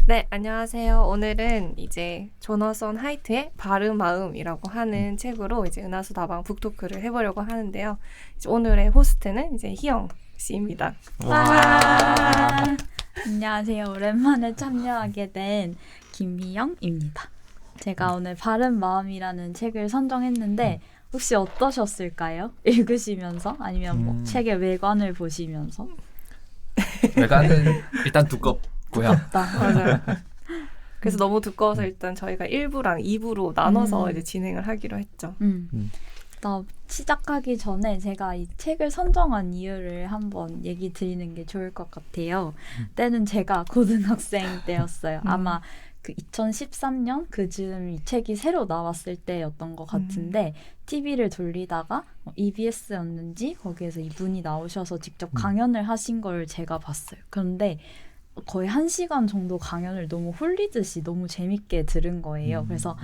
네, 안녕하세요. 오늘은 이제 조너선 하이트의 바른 마음이라고 하는 책으로 이제 은하수 다방 북토크를 해보려고 하는데요. 이제 오늘의 호스트는 이제 희영 씨입니다. 와. 안녕하세요. 오랜만에 참여하게 된 김희영입니다. 제가 오늘 바른 마음이라는 책을 선정했는데 혹시 어떠셨을까요? 읽으시면서 아니면 뭐 책의 외관을 보시면서? 외관은 일단 두껍고요. 맞아요. 그래서 너무 두꺼워서 일단 저희가 1부랑 2부로 나눠서 이제 진행을 하기로 했죠. 나 시작하기 전에 제가 이 책을 선정한 이유를 한번 얘기 드리는 게 좋을 것 같아요. 때는 제가 고등학생 때였어요. 아마 그 2013년 그즈음 이 책이 새로 나왔을 때였던 것 같은데 TV를 돌리다가 EBS였는지 거기에서 이분이 나오셔서 직접 강연을 하신 걸 제가 봤어요. 그런데 거의 1시간 정도 강연을 너무 홀리듯이 너무 재밌게 들은 거예요. 그래서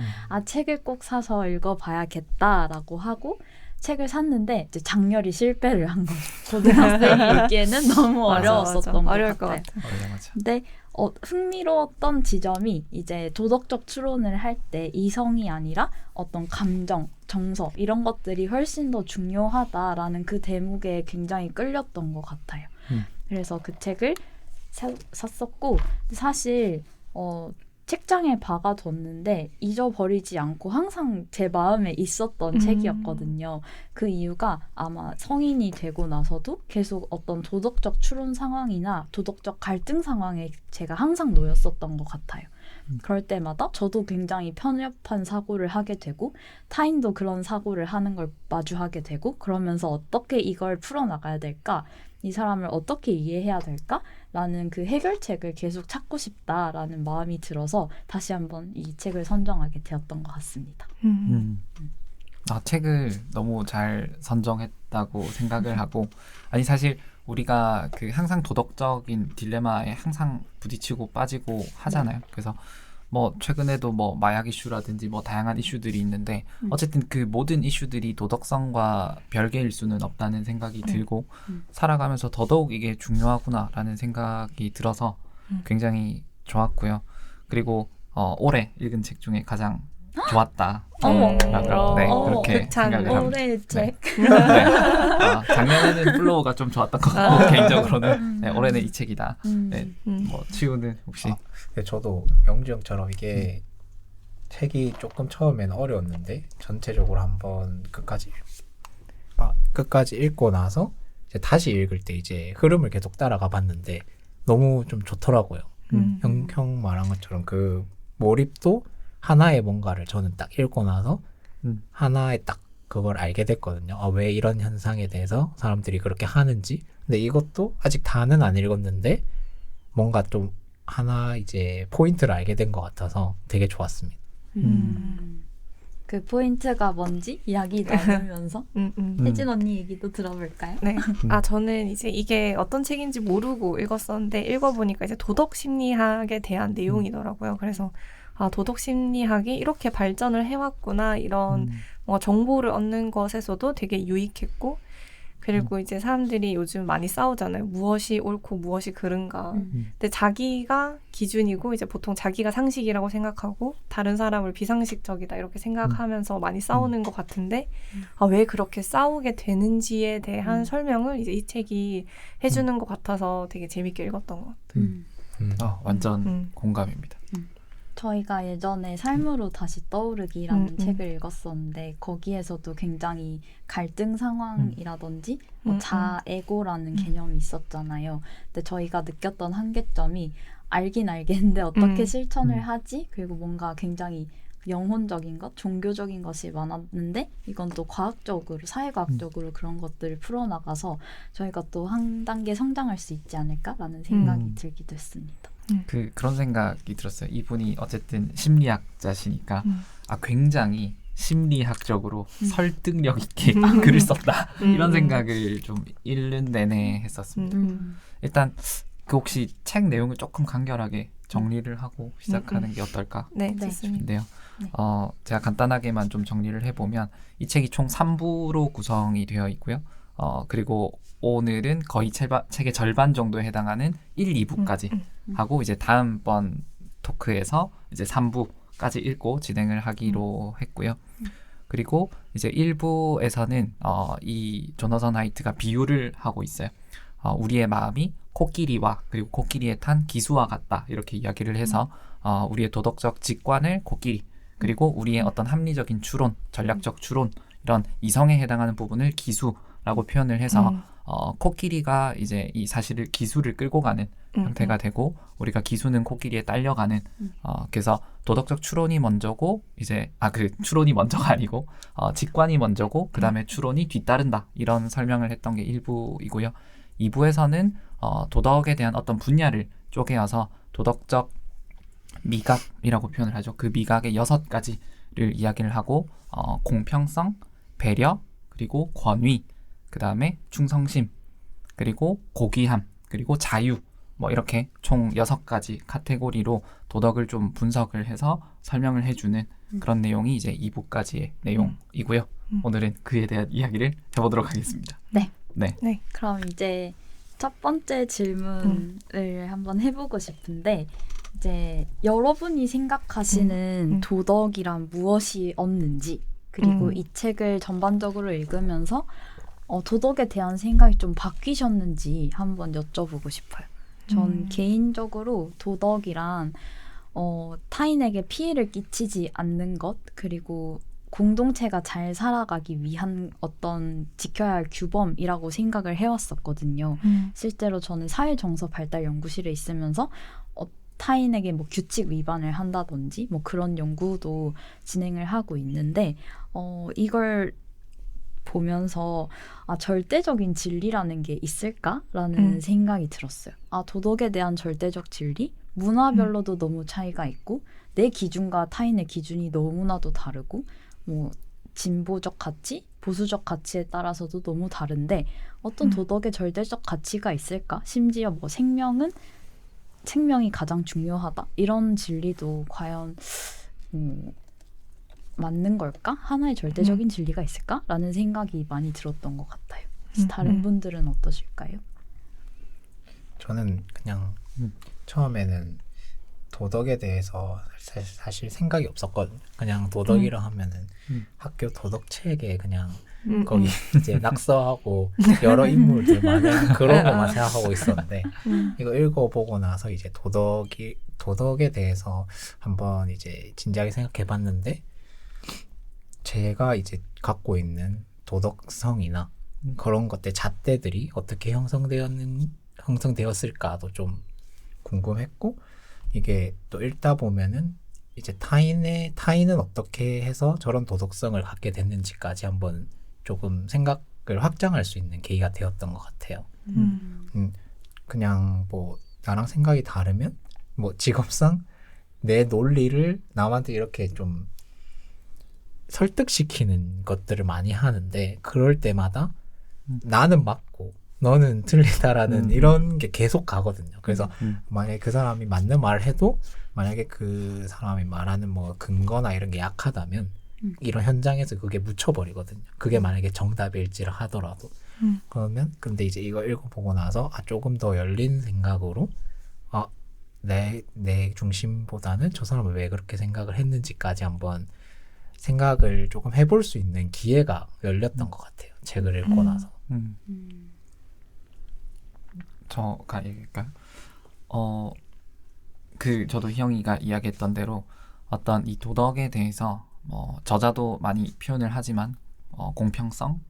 책을 꼭 사서 읽어봐야겠다라고 하고 책을 샀는데 이제 장렬히 실패를 한 거죠. 고등학생이 읽기에는 너무 어려웠었던 것 어려울 것 같아요. 맞아. 근데 흥미로웠던 지점이 이제 도덕적 추론을 할 때 이성이 아니라 어떤 감정, 정서 이런 것들이 훨씬 더 중요하다라는 그 대목에 굉장히 끌렸던 것 같아요. 그래서 그 책을 샀었고 사실 책장에 박아뒀는데 잊어버리지 않고 항상 제 마음에 있었던 책이었거든요. 그 이유가 아마 성인이 되고 나서도 계속 어떤 도덕적 추론 상황이나 도덕적 갈등 상황에 제가 항상 놓였었던 것 같아요. 그럴 때마다 저도 굉장히 편협한 사고를 하게 되고 타인도 그런 사고를 하는 걸 마주하게 되고 그러면서 어떻게 이걸 풀어나가야 될까? 이 사람을 어떻게 이해해야 될까? 라는 그 해결책을 계속 찾고 싶다라는 마음이 들어서 다시 한번 이 책을 선정하게 되었던 것 같습니다. 책을 너무 잘 선정했다고 생각을 하고 아니 사실 우리가 그 항상 도덕적인 딜레마에 항상 부딪히고 빠지고 하잖아요. 그래서 뭐 최근에도 뭐 마약 이슈라든지 뭐 다양한 이슈들이 있는데 어쨌든 그 모든 이슈들이 도덕성과 별개일 수는 없다는 생각이 들고 살아가면서 더더욱 이게 중요하구나라는 생각이 들어서 굉장히 좋았고요. 그리고 올해 읽은 책 중에 가장 좋았다. 그렇게 극찬. 생각을 합니다. 올해의 책. 작년에는 플로우가 좀 좋았던 것 같고 개인적으로는 올해는 이 책이다. 뭐 치우는 혹시 저도 영주 형처럼 이게 책이 조금 처음에는 어려웠는데 전체적으로 한번 끝까지 읽고 나서 이제 다시 읽을 때 이제 흐름을 계속 따라가 봤는데 너무 좀 좋더라고요. 형 말한 것처럼 그 몰입도 하나의 뭔가를 저는 딱 읽고 나서 하나의 딱 그걸 알게 됐거든요. 왜 이런 현상에 대해서 사람들이 그렇게 하는지. 근데 이것도 아직 다는 안 읽었는데 뭔가 좀 하나 이제 포인트를 알게 된 것 같아서 되게 좋았습니다. 그 포인트가 뭔지 이야기 나누면서 혜진 언니 얘기도 들어볼까요? 네. 저는 이제 이게 어떤 책인지 모르고 읽었었는데 읽어보니까 이제 도덕 심리학에 대한 내용이더라고요. 그래서 도덕 심리학이 이렇게 발전을 해왔구나 이런 정보를 얻는 것에서도 되게 유익했고 그리고 이제 사람들이 요즘 많이 싸우잖아요. 무엇이 옳고 무엇이 그른가. 근데 자기가 기준이고 이제 보통 자기가 상식이라고 생각하고 다른 사람을 비상식적이다 이렇게 생각하면서 많이 싸우는 것 같은데 왜 그렇게 싸우게 되는지에 대한 설명을 이제 이 책이 해주는 것 같아서 되게 재밌게 읽었던 것 같아요. 완전 공감입니다. 저희가 예전에 삶으로 다시 떠오르기라는 책을 읽었었는데 거기에서도 굉장히 갈등 상황이라든지 자에고라는 개념이 있었잖아요. 근데 저희가 느꼈던 한계점이 알긴 알겠는데 어떻게 실천을 하지? 그리고 뭔가 굉장히 영혼적인 것, 종교적인 것이 많았는데 이건 또 과학적으로, 사회과학적으로 그런 것들을 풀어나가서 저희가 또 한 단계 성장할 수 있지 않을까라는 생각이 들기도 했습니다. 그런 생각이 들었어요. 이분이 어쨌든 심리학자시니까 굉장히 심리학적으로 설득력 있게 글을 썼다. 이런 생각을 좀 읽는 내내 했었습니다. 일단 그 혹시 책 내용을 조금 간결하게 정리를 하고 시작하는 게 어떨까 싶은데요. 제가 간단하게만 좀 정리를 해보면 이 책이 총 3부로 구성이 되어 있고요. 그리고 오늘은 거의 책의 절반 정도에 해당하는 1, 2부까지 하고 이제 다음번 토크에서 이제 3부까지 읽고 진행을 하기로 했고요. 그리고 이제 1부에서는 이 조너선 하이트가 비유를 하고 있어요. 우리의 마음이 코끼리와 그리고 코끼리에 탄 기수와 같다 이렇게 이야기를 해서 우리의 도덕적 직관을 코끼리 그리고 우리의 어떤 합리적인 추론, 전략적 추론 이런 이성에 해당하는 부분을 기수라고 표현을 해서 코끼리가 이제 이 사실을 기수를 끌고 가는 형태가 되고 우리가 기수는 코끼리에 딸려가는 그래서 도덕적 추론이 먼저고 이제 그 추론이 먼저가 아니고 직관이 먼저고 그 다음에 추론이 뒤따른다 이런 설명을 했던 게 1부이고요. 2부에서는 도덕에 대한 어떤 분야를 쪼개어서 도덕적 미각이라고 표현을 하죠. 그 미각의 6가지를 이야기를 하고 공평성, 배려, 그리고 권위, 그 다음에 충성심, 그리고 고귀함, 그리고 자유 뭐 이렇게 총 6가지 카테고리로 도덕을 좀 분석을 해서 설명을 해주는 그런 내용이 이제 2부까지의 내용이고요. 오늘은 그에 대한 이야기를 해보도록 하겠습니다. 네. 네. 그럼 이제 첫 번째 질문을 한번 해보고 싶은데 이제 여러분이 생각하시는 도덕이란 무엇이 없는지 그리고 이 책을 전반적으로 읽으면서 도덕에 대한 생각이 좀 바뀌셨는지 한번 여쭤보고 싶어요. 전 개인적으로 도덕이란 타인에게 피해를 끼치지 않는 것 그리고 공동체가 잘 살아가기 위한 어떤 지켜야 할 규범이라고 생각을 해왔었거든요. 실제로 저는 사회정서 발달 연구실에 있으면서 타인에게 뭐 규칙 위반을 한다든지 뭐 그런 연구도 진행을 하고 있는데 이걸 보면서 절대적인 진리라는 게 있을까라는 생각이 들었어요. 도덕에 대한 절대적 진리? 문화별로도 너무 차이가 있고 내 기준과 타인의 기준이 너무나도 다르고 뭐 진보적 가치, 보수적 가치에 따라서도 너무 다른데 어떤 도덕의 절대적 가치가 있을까? 심지어 뭐 생명이 가장 중요하다 이런 진리도 과연 맞는 걸까? 하나의 절대적인 진리가 있을까? 라는 생각이 많이 들었던 것 같아요. 다른 분들은 어떠실까요? 저는 그냥 처음에는 도덕에 대해서 사실 생각이 없었거든요. 그냥 도덕이라 하면은 학교 도덕책에 그냥 거기 이제 낙서하고 여러 인물들 많은 그런 것만 생각하고 있었는데 이거 읽어보고 나서 이제 도덕에 대해서 한번 이제 진지하게 생각해봤는데 제가 이제 갖고 있는 도덕성이나 그런 것들 잣대들이 어떻게 형성되었을까도 좀 궁금했고 이게 또 읽다 보면은 이제 타인은 어떻게 해서 저런 도덕성을 갖게 됐는지까지 한번 조금 생각을 확장할 수 있는 계기가 되었던 것 같아요. 그냥 뭐 나랑 생각이 다르면 뭐 직업상 내 논리를 남한테 이렇게 좀 설득시키는 것들을 많이 하는데 그럴 때마다 나는 맞고 너는 틀리다라는 이런 게 계속 가거든요. 그래서 만약에 그 사람이 맞는 말을 해도 만약에 그 사람이 말하는 뭐 근거나 이런 게 약하다면 이런 현장에서 그게 묻혀버리거든요. 그게 만약에 정답일지라 하더라도 그러면 근데 이제 이거 읽어보고 나서 조금 더 열린 생각으로 내 중심보다는 저 사람은 왜 그렇게 생각을 했는지까지 한번 생각을 조금 해볼 수 있는 기회가 열렸던 것 같아요. 책을 읽고 나서. 저가 얘기할까요? 저도 희영이가 이야기했던 대로 어떤 이 도덕에 대해서 저자도 많이 표현을 하지만 공평성,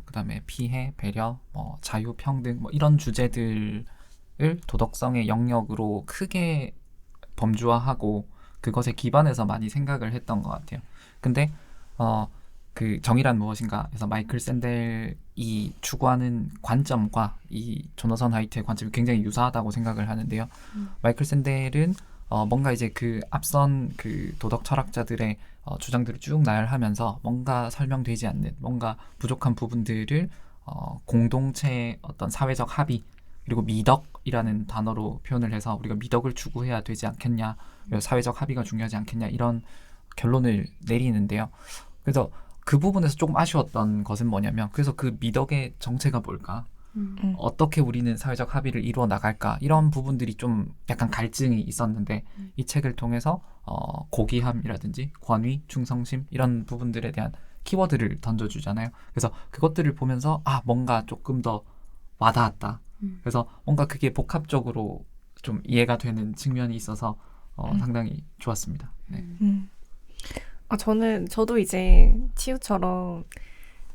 그다음에 피해, 배려, 자유, 평등 이런 주제들을 도덕성의 영역으로 크게 범주화하고 그것에 기반해서 많이 생각을 했던 것 같아요. 근데 그 정의란 무엇인가 해서 마이클 샌델이 추구하는 관점과 이 조너선 하이트의 관점이 굉장히 유사하다고 생각을 하는데요. 마이클 샌델은 뭔가 이제 그 앞선 그 도덕 철학자들의 주장들을 쭉 나열하면서 뭔가 설명되지 않는 뭔가 부족한 부분들을 공동체의 어떤 사회적 합의 그리고 미덕이라는 단어로 표현을 해서 우리가 미덕을 추구해야 되지 않겠냐, 사회적 합의가 중요하지 않겠냐 이런 결론을 내리는데요. 그래서 그 부분에서 조금 아쉬웠던 것은 뭐냐면 그래서 그 미덕의 정체가 뭘까? 어떻게 우리는 사회적 합의를 이루어 나갈까 이런 부분들이 좀 약간 갈증이 있었는데 이 책을 통해서 고귀함이라든지 권위, 충성심 이런 부분들에 대한 키워드를 던져주잖아요. 그래서 그것들을 보면서 뭔가 조금 더 와닿았다. 그래서 뭔가 그게 복합적으로 좀 이해가 되는 측면이 있어서 상당히 좋았습니다. 네. 저도 이제 치우처럼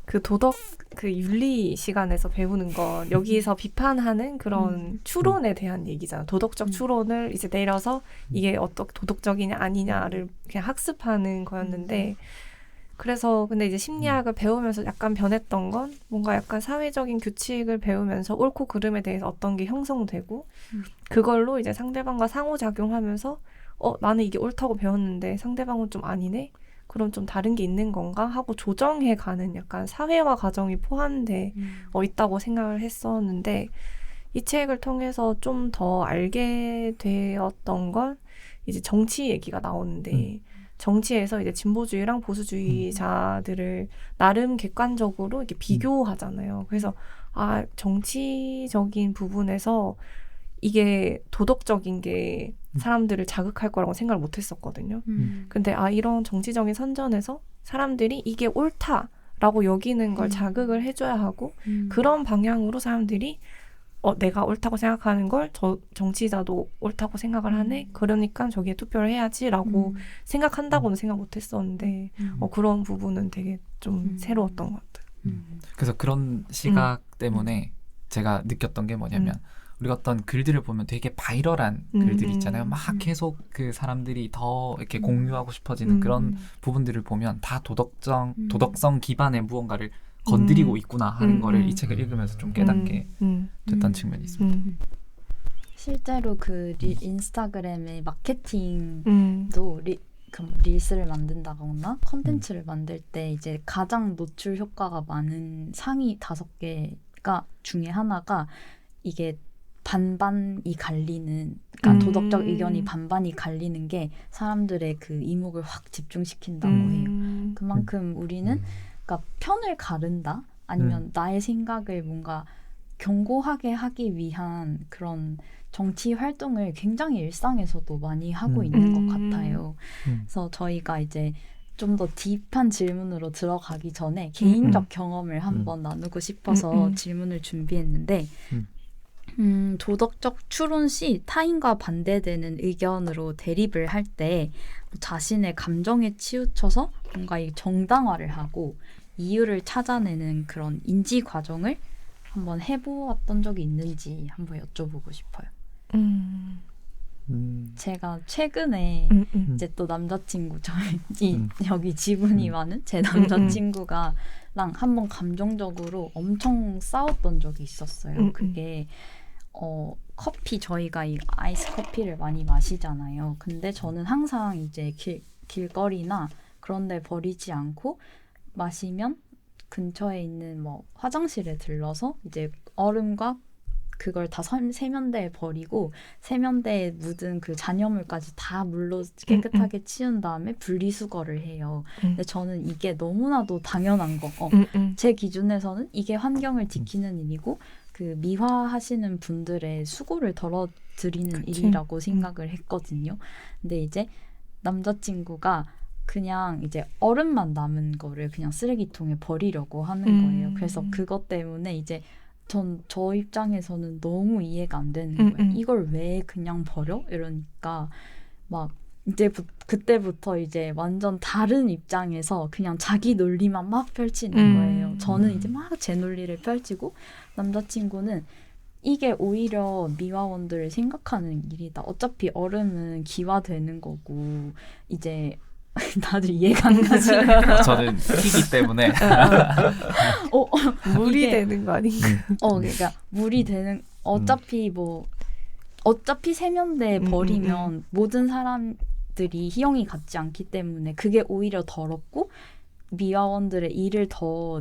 그 도덕, 그 윤리 시간에서 배우는 건 여기서 비판하는 그런 추론에 대한 얘기잖아. 도덕적 추론을 이제 내려서 이게 어떻게 도덕적이냐 아니냐를 그냥 학습하는 거였는데 그래서 근데 이제 심리학을 배우면서 약간 변했던 건 뭔가 약간 사회적인 규칙을 배우면서 옳고 그름에 대해서 어떤 게 형성되고 그걸로 이제 상대방과 상호작용하면서 나는 이게 옳다고 배웠는데 상대방은 좀 아니네? 그럼 좀 다른 게 있는 건가? 하고 조정해가는 약간 사회화 과정이 포함돼 있다고 생각을 했었는데 이 책을 통해서 좀 더 알게 되었던 건 이제 정치 얘기가 나오는데 정치에서 이제 진보주의랑 보수주의자들을 나름 객관적으로 이렇게 비교하잖아요. 그래서 정치적인 부분에서 이게 도덕적인 게 사람들을 자극할 거라고 생각을 못 했었거든요. 근데 이런 정치적인 선전에서 사람들이 이게 옳다라고 여기는 걸 자극을 해줘야 하고 그런 방향으로 사람들이 내가 옳다고 생각하는 걸 정치자도 옳다고 생각을 하네? 그러니까 저기에 투표를 해야지라고 생각한다고는 생각 못 했었는데 그런 부분은 되게 좀 새로웠던 것 같아요. 그래서 그런 시각 때문에 제가 느꼈던 게 뭐냐면 우리가 어떤 글들을 보면 되게 바이럴한 글들이 있잖아요. 막 계속 그 사람들이 더 이렇게 공유하고 싶어지는 그런 부분들을 보면 다 도덕성 기반의 무언가를 건드리고 있구나 하는 거를 이 책을 읽으면서 좀 깨닫게 됐던 측면이 있습니다. 실제로 그 인스타그램의 마케팅도 릴스를 만든다거나 컨텐츠를 만들 때 이제 가장 노출 효과가 많은 상위 5개가 중에 하나가 이게 반반이 갈리는, 그러니까 도덕적 의견이 반반이 갈리는 게 사람들의 그 이목을 확 집중시킨다고 해요. 그만큼 우리는 그러니까 편을 가른다? 아니면 나의 생각을 뭔가 견고하게 하기 위한 그런 정치 활동을 굉장히 일상에서도 많이 하고 있는 것 같아요. 그래서 저희가 이제 좀 더 딥한 질문으로 들어가기 전에 개인적 경험을 한번 나누고 싶어서 질문을 준비했는데 도덕적 추론 시 타인과 반대되는 의견으로 대립을 할 때 자신의 감정에 치우쳐서 뭔가 이 정당화를 하고 이유를 찾아내는 그런 인지 과정을 한번 해보았던 적이 있는지 한번 여쭤보고 싶어요. 제가 최근에 이제 또 남자친구 여기 지분이 많은 제 남자친구가랑 한번 감정적으로 엄청 싸웠던 적이 있었어요. 그게 커피, 저희가 이 아이스 커피를 많이 마시잖아요. 근데 저는 항상 이제 길거리나 그런 데 버리지 않고 마시면 근처에 있는 뭐 화장실에 들러서 이제 얼음과 그걸 다 세면대에 버리고 세면대에 묻은 그 잔여물까지 다 물로 깨끗하게 치운 다음에 분리수거를 해요. 근데 저는 이게 너무나도 당연한 거. 제 기준에서는 이게 환경을 지키는 일이고 그 미화하시는 분들의 수고를 덜어드리는 일이라고 생각을 했거든요. 근데 이제 남자친구가 그냥 이제 얼음만 남은 거를 그냥 쓰레기통에 버리려고 하는 거예요. 그래서 그것 때문에 이제 저 입장에서는 너무 이해가 안 되는 거예요. 이걸 왜 그냥 버려? 이러니까 막 이제 그때부터 이제 완전 다른 입장에서 그냥 자기 논리만 막 펼치는 거예요. 저는 이제 막 제 논리를 펼치고 남자친구는 이게 오히려 미화원들을 생각하는 일이다. 어차피 얼음은 기화되는 거고 이제 나도 이해가 안 가지. 저는 키기 때문에 물이 되는 거 아닌가? 그러니까 물이 되는 어차피 세면대에 버리면 모든 사람들이 희영이 같지 않기 때문에 그게 오히려 더럽고 미화원들의 일을 더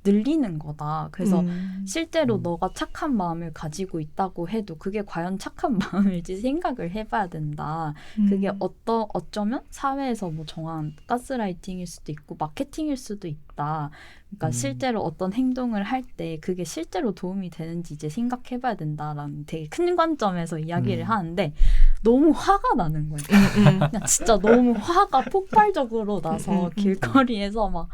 늘리는 거다. 그래서 음. 실제로 너가 착한 마음을 가지고 있다고 해도 그게 과연 착한 마음일지 생각을 해봐야 된다. 그게 어쩌면 사회에서 뭐 정한 가스라이팅일 수도 있고 마케팅일 수도 있다. 그러니까 실제로 어떤 행동을 할 때 그게 실제로 도움이 되는지 이제 생각해봐야 된다라는 되게 큰 관점에서 이야기를 하는데 너무 화가 나는 거예요. 그냥 진짜 너무 화가 폭발적으로 나서 길거리에서 막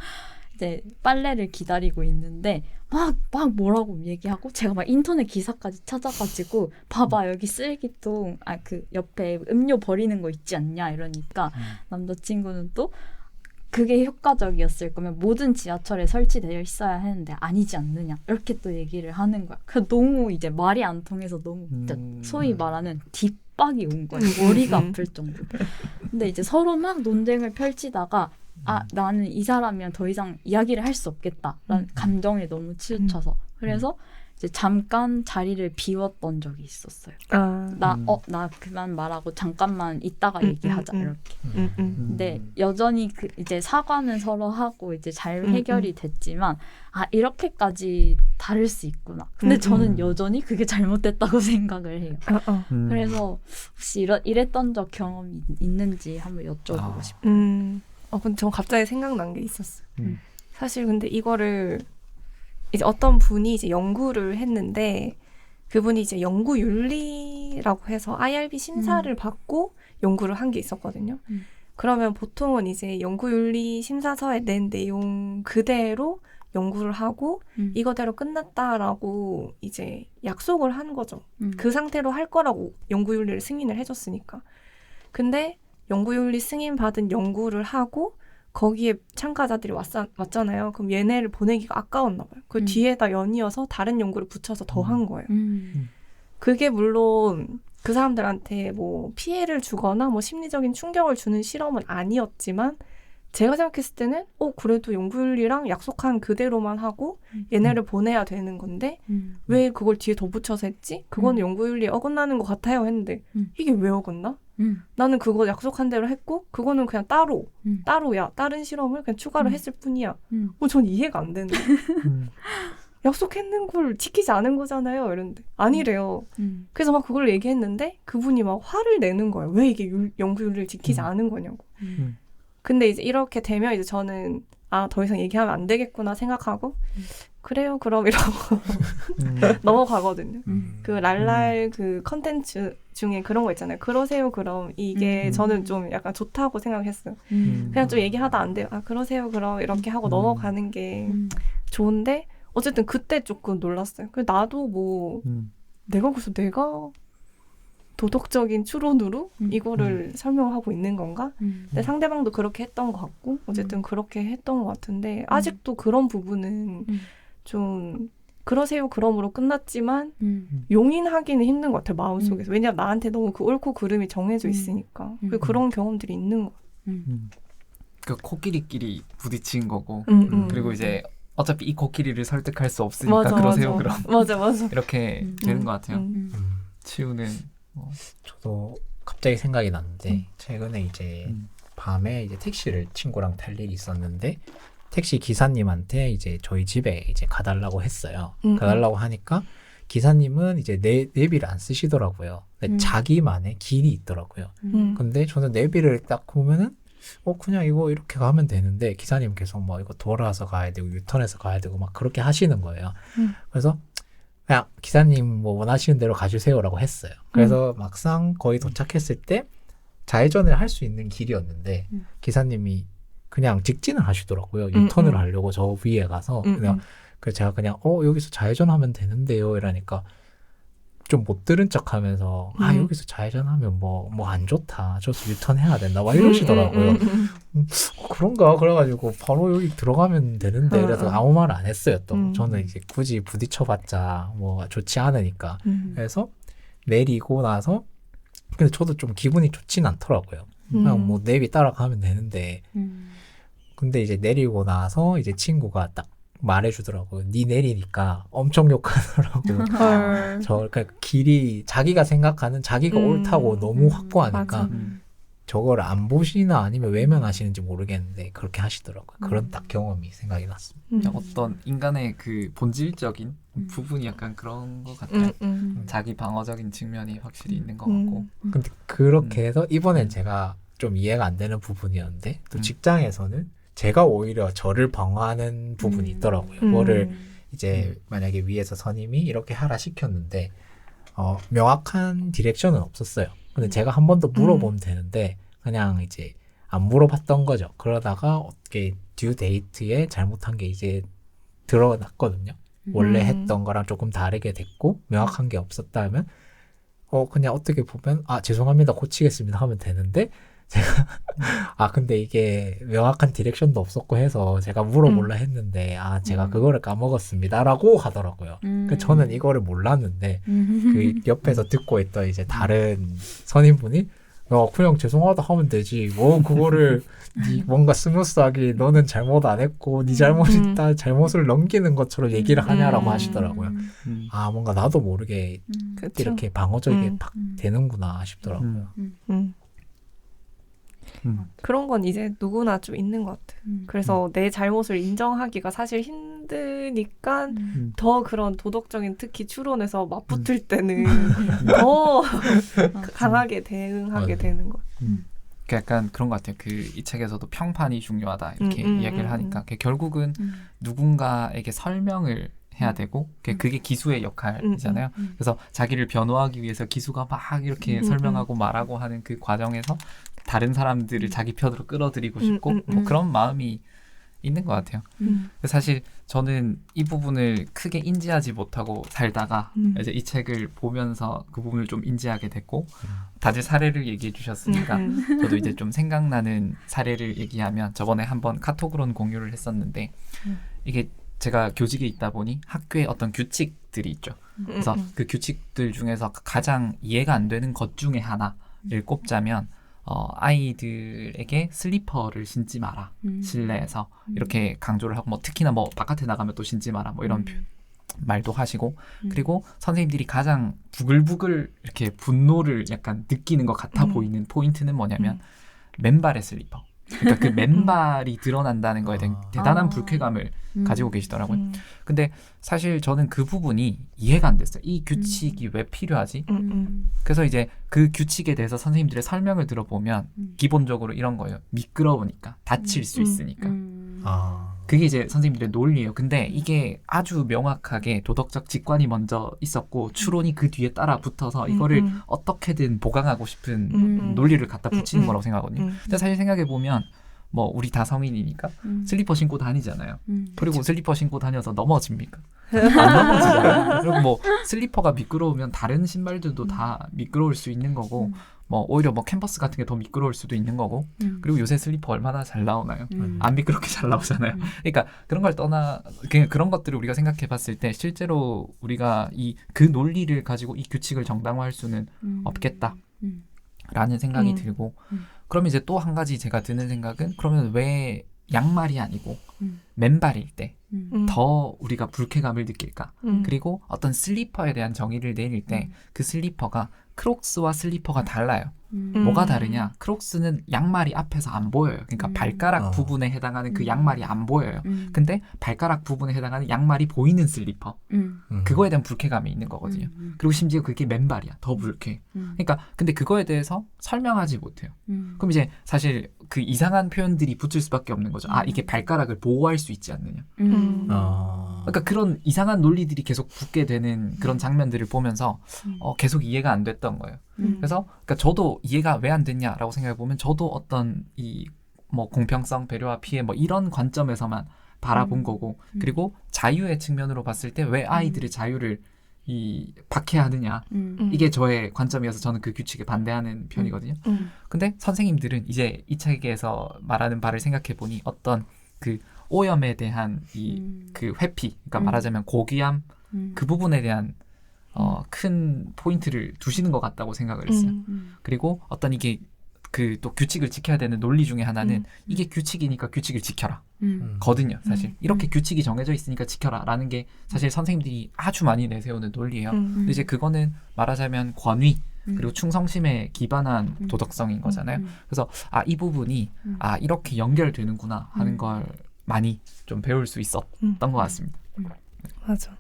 이제 빨래를 기다리고 있는데 막 뭐라고 얘기하고 제가 막 인터넷 기사까지 찾아가지고 봐봐 여기 쓰레기통 그 옆에 음료 버리는 거 있지 않냐 이러니까 남자친구는 또 그게 효과적이었을 거면 모든 지하철에 설치되어 있어야 하는데 아니지 않느냐 이렇게 또 얘기를 하는 거야. 그 너무 이제 말이 안 통해서 너무 진짜 소위 말하는 뒷박이 온 거야. 머리가 아플 정도. 근데 이제 서로 막 논쟁을 펼치다가 나는 이 사람이랑 더 이상 이야기를 할 수 없겠다라는 감정에 너무 치우쳐서 그래서 이제 잠깐 자리를 비웠던 적이 있었어요. 나 그만 말하고 잠깐만 이따가 얘기하자 이렇게. 근데 여전히 이제 사과는 서로 하고 이제 잘 해결이 됐지만 이렇게까지 다를 수 있구나. 근데 저는 여전히 그게 잘못됐다고 생각을 해요. 그래서 혹시 이랬던 적 경험이 있는지 한번 여쭤보고 싶어요. 근데 전 갑자기 생각난 게 있었어요. 사실 근데 이거를 이제 어떤 분이 이제 연구를 했는데 그분이 이제 연구 윤리라고 해서 IRB 심사를 받고 연구를 한 게 있었거든요. 그러면 보통은 이제 연구 윤리 심사서에 낸 내용 그대로 연구를 하고 이거대로 끝났다라고 이제 약속을 한 거죠. 그 상태로 할 거라고 연구 윤리를 승인을 해줬으니까. 근데 연구윤리 승인 받은 연구를 하고 거기에 참가자들이 왔잖아요. 그럼 얘네를 보내기가 아까웠나 봐요. 그 뒤에다 연이어서 다른 연구를 붙여서 더 한 거예요. 그게 물론 그 사람들한테 뭐 피해를 주거나 뭐 심리적인 충격을 주는 실험은 아니었지만 제가 생각했을 때는 그래도 연구윤리랑 약속한 그대로만 하고 얘네를 보내야 되는 건데 왜 그걸 뒤에 더 붙여서 했지? 그건 연구윤리에 어긋나는 것 같아요 했는데 이게 왜 어긋나? 나는 그거 약속한 대로 했고 그거는 그냥 따로야. 다른 실험을 그냥 추가로 했을 뿐이야. 전 이해가 안 되는데. 약속했는 걸 지키지 않은 거잖아요. 이랬는데 아니래요. 그래서 막 그걸 얘기했는데 그분이 막 화를 내는 거예요. 왜 이게 연구윤리를 지키지 않은 거냐고. 근데 이제 이렇게 되면 이제 저는 더 이상 얘기하면 안 되겠구나 생각하고 그래요 그럼 이러고 넘어가거든요. 그 랄랄 그 컨텐츠 중에 그런 거 있잖아요. 그러세요 그럼 이게 저는 좀 약간 좋다고 생각했어요. 그냥 좀 얘기하다 안 돼요. 그러세요 그럼 이렇게 하고 넘어가는 게 좋은데 어쨌든 그때 조금 놀랐어요. 나도 뭐 내가 도덕적인 추론으로 이거를 설명하고 있는 건가? 근데 상대방도 그렇게 했던 것 같고 어쨌든 그렇게 했던 것 같은데 아직도 그런 부분은 좀 그러세요 그럼으로 끝났지만 용인하기는 힘든 것 같아요. 마음속에서. 왜냐하면 나한테 너무 그 옳고 그름이 정해져 있으니까. 그런 경험들이 있는 것 같아요. 그 코끼리끼리 부딪힌 거고 그리고 이제 어차피 이 코끼리를 설득할 수 없으니까 맞아, 그러세요 맞아. 그럼 맞아. 이렇게 되는 것 같아요. 치우는 저도 갑자기 생각이 났는데 최근에 이제 밤에 이제 택시를 친구랑 탈 일이 있었는데 택시 기사님한테 이제 저희 집에 이제 가달라고 했어요. 가달라고 하니까 기사님은 이제 내비를 안 쓰시더라고요. 자기만의 길이 있더라고요. 근데 저는 내비를 딱 보면은 그냥 이거 이렇게 가면 되는데 기사님 계속 뭐 이거 돌아서 가야 되고 유턴해서 가야 되고 막 그렇게 하시는 거예요. 그래서 그냥 기사님 뭐 원하시는 대로 가주세요라고 했어요. 그래서 막상 거의 도착했을 때 좌회전을 할 수 있는 길이었는데 기사님이 그냥 직진을 하시더라고요. 유턴을 하려고 저 위에 가서 그냥 그래서 제가 그냥 여기서 좌회전하면 되는데요 이러니까 좀 못 들은 척하면서 여기서 좌회전하면 뭐 안 좋다. 저서 유턴해야 된다. 막 이러시더라고요. 그런가? 그래가지고 바로 여기 들어가면 되는데 그래서 아무 말 안 했어요. 또 저는 이제 굳이 부딪혀봤자 뭐 좋지 않으니까. 그래서 내리고 나서 근데 저도 좀 기분이 좋진 않더라고요. 그냥 뭐 내비 따라가면 되는데 근데 이제 내리고 나서 이제 친구가 딱 말해주더라고요. 니 내리니까 엄청 욕하더라고요. 그러니까 길이 자기가 생각하는 자기가 옳다고 너무 확고하니까 저걸 안 보시나 아니면 외면하시는지 모르겠는데 그렇게 하시더라고요. 그런 딱 경험이 생각이 났습니다. 그냥 어떤 인간의 그 본질적인 부분이 약간 그런 것 같아요. 자기 방어적인 측면이 확실히 있는 것 같고. 근데 그렇게 해서 이번엔 제가 좀 이해가 안 되는 부분이었는데 또 직장에서는 제가 오히려 저를 방어하는 부분이 있더라고요. 뭐를 이제 만약에 위에서 선임이 이렇게 하라 시켰는데 명확한 디렉션은 없었어요. 근데 제가 한 번 더 물어보면 되는데 그냥 이제 안 물어봤던 거죠. 그러다가 어떻게 듀 데이트에 잘못한 게 이제 드러났거든요. 원래 했던 거랑 조금 다르게 됐고 명확한 게 없었다면 그냥 어떻게 보면 죄송합니다 고치겠습니다 하면 되는데 제가 근데 이게 명확한 디렉션도 없었고 해서 제가 물어볼라 했는데 제가 그거를 까먹었습니다라고 하더라고요. 그러니까 저는 이거를 몰랐는데 그 옆에서 듣고 있던 이제 다른 선임분이 그냥 죄송하다 하면 되지 뭐 그거를 뭔가 스무스하게 너는 잘못 안 했고 네 잘못이다 잘못을 넘기는 것처럼 얘기를 하냐라고 하시더라고요. 뭔가 나도 모르게 그쵸. 이렇게 방어적이게 팍 되는구나 싶더라고요. 그런 건 이제 누구나 좀 있는 것 같아요. 그래서 내 잘못을 인정하기가 사실 힘드니까 더 그런 도덕적인 특히 추론에서 맞붙을 때는 더 강하게 대응하게 되는 것 같아요. 그 약간 그런 것 같아요. 그 이 책에서도 평판이 중요하다 이렇게 이야기를 하니까 결국은 누군가에게 설명을 해야 되고 그게 기수의 역할이잖아요. 그래서 자기를 변호하기 위해서 기수가 막 이렇게 설명하고 말하고 하는 그 과정에서 다른 사람들을 자기 편으로 끌어들이고 싶고 뭐 그런 마음이 있는 것 같아요. 사실 저는 이 부분을 크게 인지하지 못하고 살다가 이제 이 책을 보면서 그 부분을 좀 인지하게 됐고 다들 사례를 얘기해 주셨으니까 저도 이제 좀 생각나는 사례를 얘기하면 저번에 한번 카톡으로는 공유를 했었는데 이게 제가 교직에 있다 보니 학교에 어떤 규칙들이 있죠. 그래서 그 규칙들 중에서 가장 이해가 안 되는 것 중에 하나를 꼽자면 아이들에게 슬리퍼를 신지 마라. 실내에서 이렇게 강조를 하고 뭐 특히나 뭐 바깥에 나가면 또 신지 마라. 뭐 이런 말도 하시고 그리고 선생님들이 가장 부글부글 이렇게 분노를 약간 느끼는 것 같아 보이는 포인트는 뭐냐면 맨발의 슬리퍼. 그러니까 그 맨발이 드러난다는 거에 대한 대단한 불쾌감을 가지고 계시더라고요. 근데 사실 저는 그 부분이 이해가 안 됐어요. 이 규칙이 왜 필요하지? 그래서 이제 그 규칙에 대해서 선생님들의 설명을 들어보면 기본적으로 이런 거예요. 미끄러우니까 다칠 수 있으니까. 그게 이제 선생님들의 논리예요. 근데 이게 아주 명확하게 도덕적 직관이 먼저 있었고 추론이 그 뒤에 따라 붙어서 이거를 어떻게든 보강하고 싶은 논리를 갖다 붙이는 거라고 생각하거든요. 근데 사실 생각해보면 뭐 우리 다 성인이니까 슬리퍼 신고 다니잖아요. 그리고 슬리퍼 신고 다녀서 넘어집니까? 안 넘어지잖아요. 그리고 뭐 슬리퍼가 미끄러우면 다른 신발들도 다 미끄러울 수 있는 거고 뭐 오히려 뭐 캔버스 같은 게 더 미끄러울 수도 있는 거고 그리고 요새 슬리퍼 얼마나 잘 나오나요? 안 미끄럽게 잘 나오잖아요. 그러니까 그런 걸 떠나 그냥 그런 것들을 우리가 생각해 봤을 때 실제로 우리가 그 논리를 가지고 이 규칙을 정당화할 수는 없겠다 라는 생각이 들고 그럼 이제 또 한 가지 제가 드는 생각은 그러면 왜 양말이 아니고 맨발일 때 더 우리가 불쾌감을 느낄까? 그리고 어떤 슬리퍼에 대한 정의를 내릴 때 그 슬리퍼가 크록스와 슬리퍼가 달라요. 뭐가 다르냐? 크록스는 양말이 앞에서 안 보여요. 그러니까 발가락 부분에 해당하는 그 양말이 안 보여요. 근데 발가락 부분에 해당하는 양말이 보이는 슬리퍼. 그거에 대한 불쾌감이 있는 거거든요. 그리고 심지어 그게 맨발이야. 더 불쾌. 그러니까 근데 그거에 대해서 설명하지 못해요. 그럼 이제 사실 그 이상한 표현들이 붙을 수밖에 없는 거죠. 이게 발가락을 보호할 수 있지 않느냐. 그러니까 그런 이상한 논리들이 계속 붙게 되는 그런 장면들을 보면서 계속 이해가 안 됐던 거예요. 그래서 그러니까 저도 이해가 왜 안 됐냐라고 생각해 보면 저도 어떤 이 뭐 공평성, 배려와 피해 뭐 이런 관점에서만 바라본 거고 그리고 자유의 측면으로 봤을 때 왜 아이들의 자유를 박해하느냐 이게 저의 관점이어서 저는 그 규칙에 반대하는 편이거든요. 근데 선생님들은 이제 이 책에서 말하는 바를 생각해 보니 어떤 그 오염에 대한 그 회피, 그러니까 말하자면 고귀함 그 부분에 대한 큰 포인트를 두시는 것 같다고 생각을 했어요. 그리고 어떤 이게 그 또 규칙을 지켜야 되는 논리 중에 하나는 이게 규칙이니까 규칙을 지켜라 거든요. 사실 이렇게 규칙이 정해져 있으니까 지켜라 라는 게 사실 선생님들이 아주 많이 내세우는 논리예요. 근데 이제 그거는 말하자면 권위 그리고 충성심에 기반한 도덕성인 거잖아요. 그래서 이 부분이 이렇게 연결되는구나 하는 걸 많이 좀 배울 수 있었던 것 같습니다. 맞아.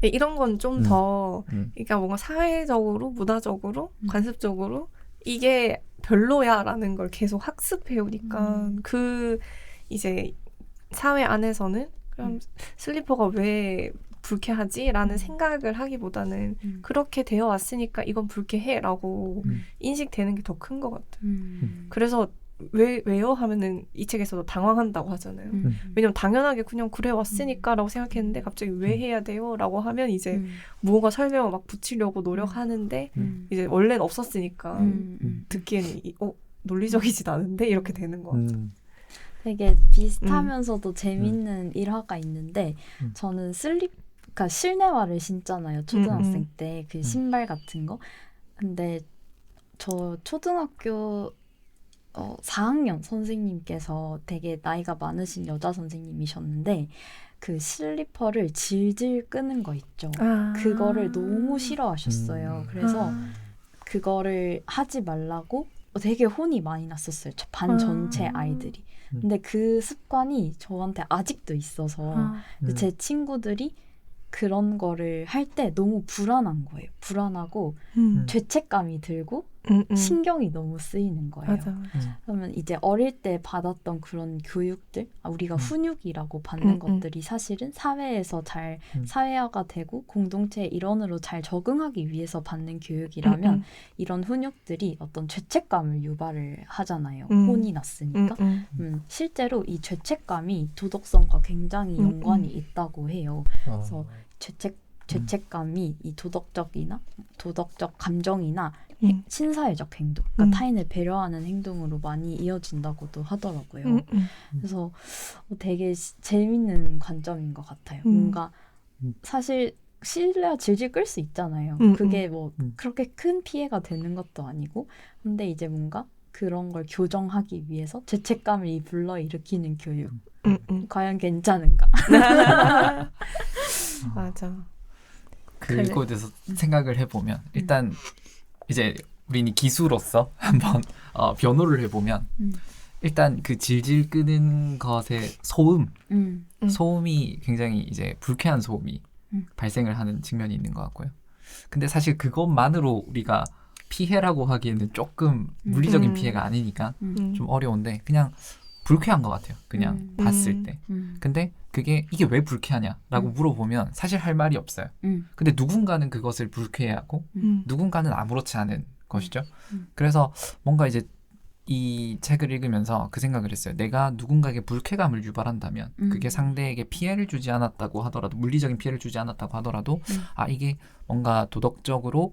네, 이런 건 좀 더 그러니까 뭔가 사회적으로, 문화적으로, 관습적으로 이게 별로야라는 걸 계속 학습해 오니까 그 이제 사회 안에서는 그럼 슬리퍼가 왜 불쾌하지라는 생각을 하기보다는 그렇게 되어 왔으니까 이건 불쾌해라고 인식되는 게 더 큰 것 같아요. 그래서 왜요? 하면은 이 책에서도 당황한다고 하잖아요. 왜냐면 당연하게 그냥 그래 왔으니까라고 생각했는데 갑자기 왜 해야 돼요? 라고 하면 이제 무언가 설명을 막 붙이려고 노력하는데 이제 원래는 없었으니까 듣기에는 논리적이진 않은데 이렇게 되는 것 같아요. 되게 비슷하면서도 재밌는 일화가 있는데 저는 그러니까 실내화를 신잖아요. 초등학생 때 그 신발 같은 거. 근데 저 초등학교 4학년 선생님께서 되게 나이가 많으신 여자 선생님이셨는데 그 슬리퍼를 질질 끄는 거 있죠. 그거를 너무 싫어하셨어요. 그래서 그거를 하지 말라고 되게 혼이 많이 났었어요. 반 전체 아이들이. 근데 그 습관이 저한테 아직도 있어서 제 친구들이 그런 거를 할 때 너무 불안한 거예요. 불안하고 죄책감이 들고 신경이 너무 쓰이는 거예요. 맞아. 그러면 이제 어릴 때 받았던 그런 교육들, 우리가 훈육이라고 받는 것들이 사실은 사회에서 잘 사회화가 되고 공동체의 일원으로 잘 적응하기 위해서 받는 교육이라면 이런 훈육들이 어떤 죄책감을 유발을 하잖아요. 혼이 났으니까. 실제로 이 죄책감이 도덕성과 굉장히 연관이 있다고 해요. 그래서 죄책감이 이 도덕적 감정이나 신사회적 행동, 그러니까 타인을 배려하는 행동으로 많이 이어진다고도 하더라고요. 그래서 되게 재밌는 관점인 것 같아요. 뭔가 사실 실내화 질질 끌 수 있잖아요. 그게 뭐 그렇게 큰 피해가 되는 것도 아니고, 근데 이제 뭔가 그런 걸 교정하기 위해서 죄책감을 불러일으키는 교육. 과연 괜찮은가? 맞아. 그거에 대해서 생각을 해보면 일단 이제 우리는 기수로서 한번 변호를 해보면 일단 그 질질 끄는 것의 소음이 굉장히 이제 불쾌한 소음이 발생을 하는 측면이 있는 것 같고요. 근데 사실 그것만으로 우리가 피해라고 하기에는 조금 물리적인 피해가 아니니까 좀 어려운데 그냥 불쾌한 것 같아요. 그냥 봤을 때. 근데 이게 왜 불쾌하냐라고 물어보면 사실 할 말이 없어요. 근데 누군가는 그것을 불쾌해하고 누군가는 아무렇지 않은 것이죠. 그래서 뭔가 이제 이 책을 읽으면서 그 생각을 했어요. 내가 누군가에게 불쾌감을 유발한다면 그게 상대에게 피해를 주지 않았다고 하더라도, 물리적인 피해를 주지 않았다고 하더라도 이게 뭔가 도덕적으로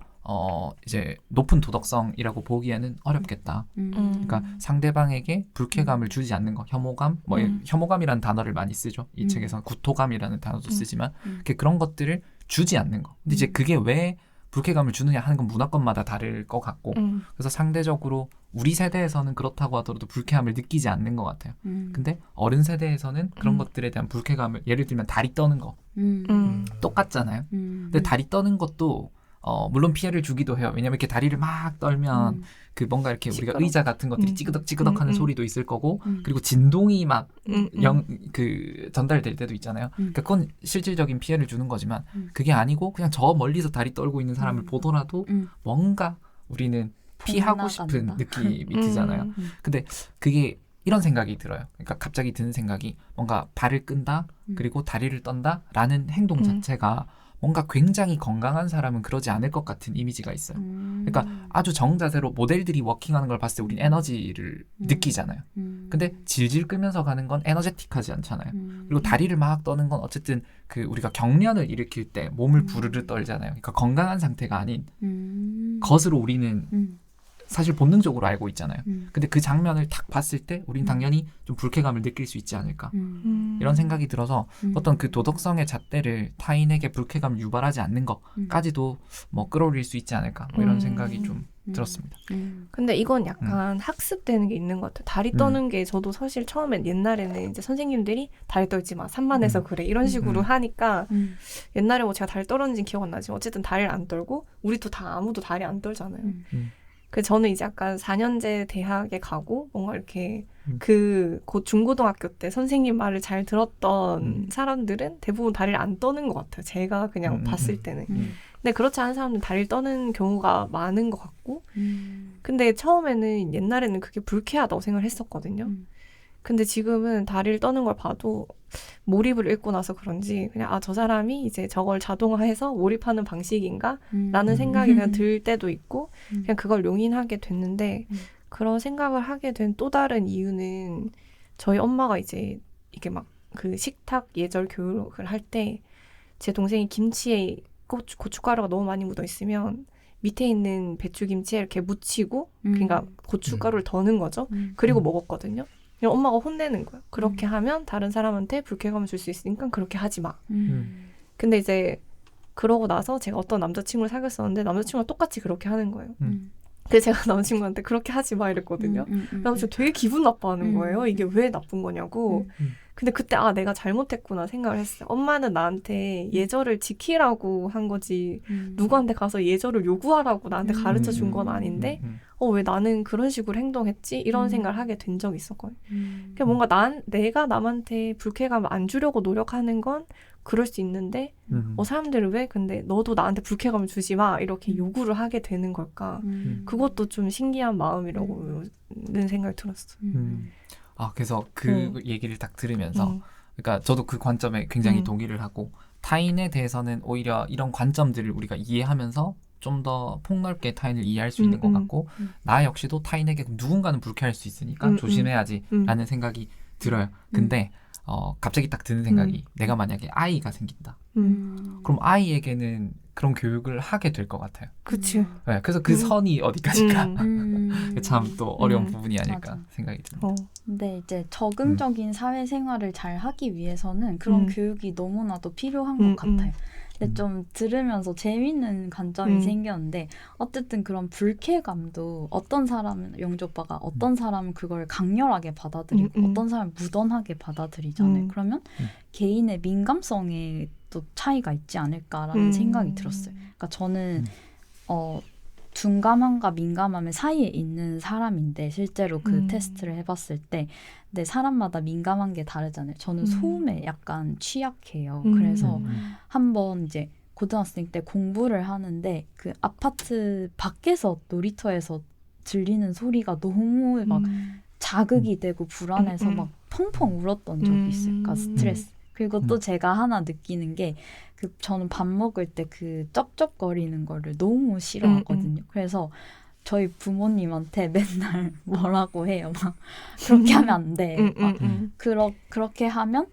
이제 높은 도덕성이라고 보기에는 어렵겠다. 그러니까 상대방에게 불쾌감을 주지 않는 거, 혐오감, 혐오감이라는 단어를 많이 쓰죠. 이 책에서 구토감이라는 단어도 쓰지만 그런 것들을 주지 않는 거. 근데 이제 그게 왜 불쾌감을 주느냐 하는 건 문화권마다 다를 것 같고, 그래서 상대적으로 우리 세대에서는 그렇다고 하더라도 불쾌함을 느끼지 않는 것 같아요. 근데 어른 세대에서는 그런 것들에 대한 불쾌감을, 예를 들면 다리 떠는 거 똑같잖아요. 근데 다리 떠는 것도 물론 피해를 주기도 해요. 왜냐면 이렇게 다리를 막 떨면 그 뭔가 이렇게 우리가 의자 같은 것들이 찌그덕찌그덕 하는 소리도 있을 거고, 그리고 진동이 막 전달될 때도 있잖아요. 그러니까 그건 실질적인 피해를 주는 거지만 그게 아니고 그냥 저 멀리서 다리 떨고 있는 사람을 보더라도 뭔가 우리는 피하고 싶은 느낌이 들잖아요. 근데 그게 이런 생각이 들어요. 그러니까 갑자기 드는 생각이 뭔가 발을 끈다, 그리고 다리를 떤다 라는 행동 자체가 뭔가 굉장히 건강한 사람은 그러지 않을 것 같은 이미지가 있어요. 그러니까 아주 정자세로 모델들이 워킹하는 걸 봤을 때 우린 에너지를 느끼잖아요. 근데 질질 끌면서 가는 건 에너제틱하지 않잖아요. 그리고 다리를 막 떠는 건 어쨌든 그 우리가 경련을 일으킬 때 몸을 부르르 떨잖아요. 그러니까 건강한 상태가 아닌 것으로 우리는 사실 본능적으로 알고 있잖아요. 근데 그 장면을 딱 봤을 때 우린 당연히 좀 불쾌감을 느낄 수 있지 않을까. 이런 생각이 들어서 어떤 그 도덕성의 잣대를 타인에게 불쾌감을 유발하지 않는 것까지도 뭐 끌어올릴 수 있지 않을까. 뭐 이런 생각이 좀 들었습니다. 근데 이건 약간 학습되는 게 있는 것 같아요. 다리 떠는 게 저도 사실 처음엔 옛날에는 이제 선생님들이 다리 떨지 마, 산만해서 그래 이런 식으로 하니까 옛날에 뭐 제가 다리 떨었는지는 기억 안 나지만 어쨌든 다리를 안 떨고 우리도 다 아무도 다리 안 떨잖아요. 그래서 저는 이제 약간 4년제 대학에 가고 뭔가 이렇게 곧 중고등학교 때 선생님 말을 잘 들었던 사람들은 대부분 다리를 안 떠는 것 같아요. 제가 그냥 봤을 때는. 근데 그렇지 않은 사람들은 다리를 떠는 경우가 많은 것 같고 근데 처음에는 옛날에는 그게 불쾌하다고 생각을 했었거든요. 근데 지금은 다리를 떠는 걸 봐도 몰입을 읽고 나서 그런지 그냥 저 사람이 이제 저걸 자동화해서 몰입하는 방식인가? 라는 생각이 그냥 들 때도 있고 그냥 그걸 용인하게 됐는데 그런 생각을 하게 된 또 다른 이유는 저희 엄마가 이제 이게 막 그 식탁 예절 교육을 할 때 제 동생이 김치에 고춧가루가 너무 많이 묻어 있으면 밑에 있는 배추김치에 이렇게 묻히고 그러니까 고춧가루를 더 넣은 거죠. 그리고 먹었거든요. 그냥 엄마가 혼내는 거예요. 그렇게 하면 다른 사람한테 불쾌감을 줄 수 있으니까 그렇게 하지 마. 근데 이제 그러고 나서 제가 어떤 남자친구를 사귀었었는데 남자친구가 똑같이 그렇게 하는 거예요. 그래서 제가 남자친구한테 그렇게 하지 마 이랬거든요. 남자친구가 되게 기분 나빠하는 거예요. 이게 왜 나쁜 거냐고. 근데 그때 내가 잘못했구나 생각을 했어요. 엄마는 나한테 예절을 지키라고 한 거지 누구한테 가서 예절을 요구하라고 나한테 가르쳐 준 건 아닌데 왜 나는 그런 식으로 행동했지? 이런 생각을 하게 된 적이 있었거든요. 그러니까 뭔가 내가 남한테 불쾌감을 안 주려고 노력하는 건 그럴 수 있는데 사람들은 왜 근데 너도 나한테 불쾌감을 주지 마 이렇게 요구를 하게 되는 걸까? 그것도 좀 신기한 마음이라고는 생각이 들었어요. 그래서 그 얘기를 딱 들으면서 그러니까 저도 그 관점에 굉장히 동의를 하고 타인에 대해서는 오히려 이런 관점들을 우리가 이해하면서 좀 더 폭넓게 타인을 이해할 수 있는 것 같고 나 역시도 타인에게 누군가는 불쾌할 수 있으니까 조심해야지라는 생각이 들어요. 근데 갑자기 딱 드는 생각이 내가 만약에 아이가 생긴다. 그럼 아이에게는 그런 교육을 하게 될 것 같아요. 그치. 네, 그래서 그 선이 어디까지가 참 또 어려운 부분이 아닐까 생각이 듭니다. 근데 이제 적응적인 사회생활을 잘 하기 위해서는 그런 교육이 너무나도 필요한 것 같아요. 근데 좀 들으면서 재밌는 관점이 생겼는데 어쨌든 그런 불쾌감도 어떤 사람은 영주 오빠가 어떤 사람은 그걸 강렬하게 받아들이고 어떤 사람은 무던하게 받아들이잖아요. 그러면 개인의 민감성에 또 차이가 있지 않을까라는 생각이 들었어요. 그러니까 저는 둔감함과 민감함의 사이에 있는 사람인데 실제로 그 테스트를 해봤을 때 근데 사람마다 민감한 게 다르잖아요. 저는 소음에 약간 취약해요. 그래서 한번 이제 고등학생 때 공부를 하는데 그 아파트 밖에서 놀이터에서 들리는 소리가 너무 막 자극이 되고 불안해서 막 펑펑 울었던 적이 있어요. 그러니까 스트레스. 그리고 또 제가 하나 느끼는 게 저는 밥 먹을 때 그 쩝쩝거리는 거를 너무 싫어하거든요. 그래서 저희 부모님한테 맨날 뭐라고 해요. 막 그렇게 하면 안 돼. 막 그렇게 하면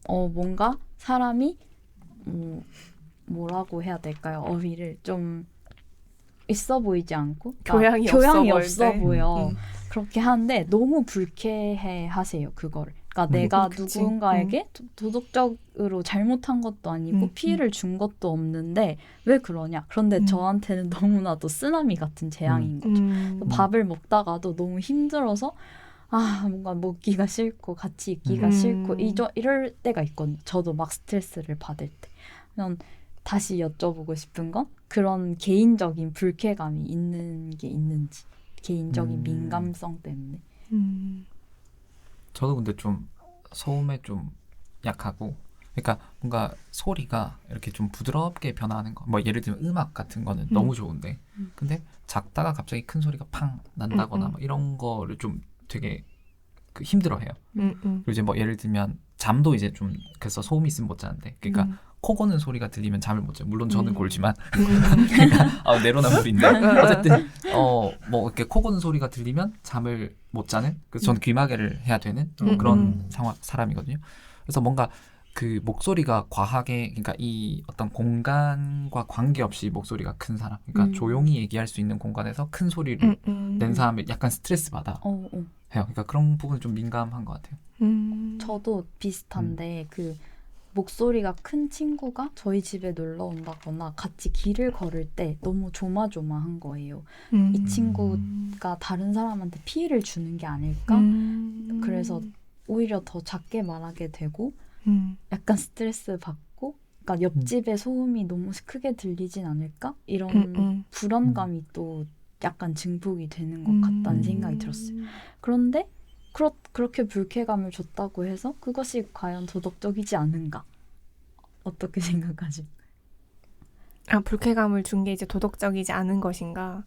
뭔가 사람이 뭐라고 해야 될까요? 어휘를 좀 있어 보이지 않고 교양이 없어 보여. 그렇게 하는데 너무 불쾌해 하세요. 그거를. 그러니까 내가 누군가에게 도덕적으로 잘못한 것도 아니고 피해를 준 것도 없는데 왜 그러냐. 그런데 저한테는 너무나도 쓰나미 같은 재앙인 거죠. 밥을 먹다가도 너무 힘들어서 뭔가 먹기가 싫고 같이 있기가 싫고 이럴 때가 있거든요. 저도 막 스트레스를 받을 때. 그냥 다시 여쭤보고 싶은 건 그런 개인적인 불쾌감이 있는 게 있는지. 개인적인 민감성 때문에. 저도 근데 좀 소음에 좀 약하고 그러니까 뭔가 소리가 이렇게 좀 부드럽게 변화하는 거 뭐 예를 들면 음악 같은 거는 너무 좋은데 근데 작다가 갑자기 큰 소리가 팡 난다거나 뭐 이런 거를 좀 되게 힘들어해요. 그리고 이제 뭐 예를 들면 잠도 이제 좀 그래서 소음이 있으면 못 자는데 그러니까 코 고는 소리가 들리면 잠을 못 자요. 물론 저는 골지만 그러니까 내로남불인데 어쨌든 뭐 이렇게 코 고는 소리가 들리면 잠을 못 자는 그래서 저는 귀마개를 해야 되는 그런 사람이거든요. 그래서 뭔가 그 목소리가 과하게 그러니까 이 어떤 공간과 관계없이 목소리가 큰 사람 그러니까 조용히 얘기할 수 있는 공간에서 큰 소리를 낸 사람을 약간 스트레스 받아 해요. 그러니까 그런 부분은 좀 민감한 것 같아요. 저도 비슷한데 그 목소리가 큰 친구가 저희 집에 놀러 온다거나 같이 길을 걸을 때 너무 조마조마한 거예요. 이 친구가 다른 사람한테 피해를 주는 게 아닐까? 그래서 오히려 더 작게 말하게 되고 약간 스트레스 받고, 그러니까 옆집의 소음이 너무 크게 들리진 않을까? 이런 불안감이 또 약간 증폭이 되는 것 같다는 생각이 들었어요. 그런데 그렇게 불쾌감을 줬다고 해서 그것이 과연 도덕적이지 않은가? 어떻게 생각하지? 아, 불쾌감을 준 게 이제 도덕적이지 않은 것인가?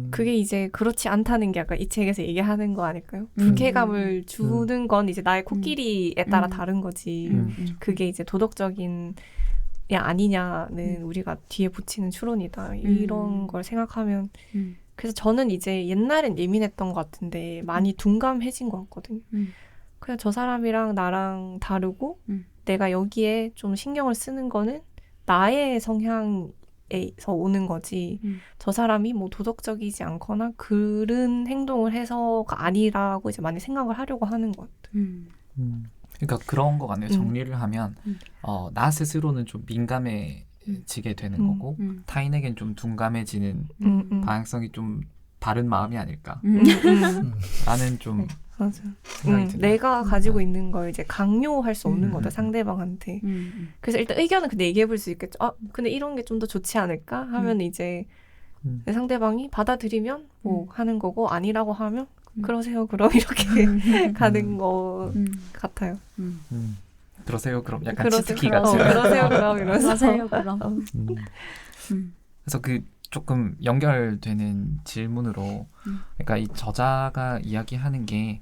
그게 이제 그렇지 않다는 게 약간 이 책에서 얘기하는 거 아닐까요? 불쾌감을 주는 건 이제 나의 코끼리에 따라 다른 거지. 그게 이제 도덕적인 야 아니냐는 우리가 뒤에 붙이는 추론이다. 이런 걸 생각하면 그래서 저는 이제 옛날엔 예민했던 것 같은데 많이 둔감해진 것 같거든요. 그냥 저 사람이랑 나랑 다르고 내가 여기에 좀 신경을 쓰는 거는 나의 성향에서 오는 거지. 저 사람이 뭐 도덕적이지 않거나 그런 행동을 해서가 아니라고 이제 많이 생각을 하려고 하는 것 같아요. 그러니까 그런 거 같네요. 정리를 하면 나 스스로는 좀 민감해지게 되는 거고 타인에겐 좀 둔감해지는 방향성이 좀 다른 마음이 아닐까 라는 좀 맞아. 생각이 드네요. 내가 가지고 있는 걸 이제 강요할 수 없는 거다, 상대방한테. 그래서 일단 의견은 근데 얘기해 볼 수 있겠죠. 아, 근데 이런 게 좀 더 좋지 않을까? 하면 이제 상대방이 받아들이면 뭐 하는 거고 아니라고 하면 그러세요 그럼 이렇게 가는 거 같아요. 그러세요 그럼 약간 그러세요, 치트키 그럼. 같은. 그러세요 그럼 이러면서. 그러세요 그럼. 그래서 그 조금 연결되는 질문으로 그러니까 이 저자가 이야기하는 게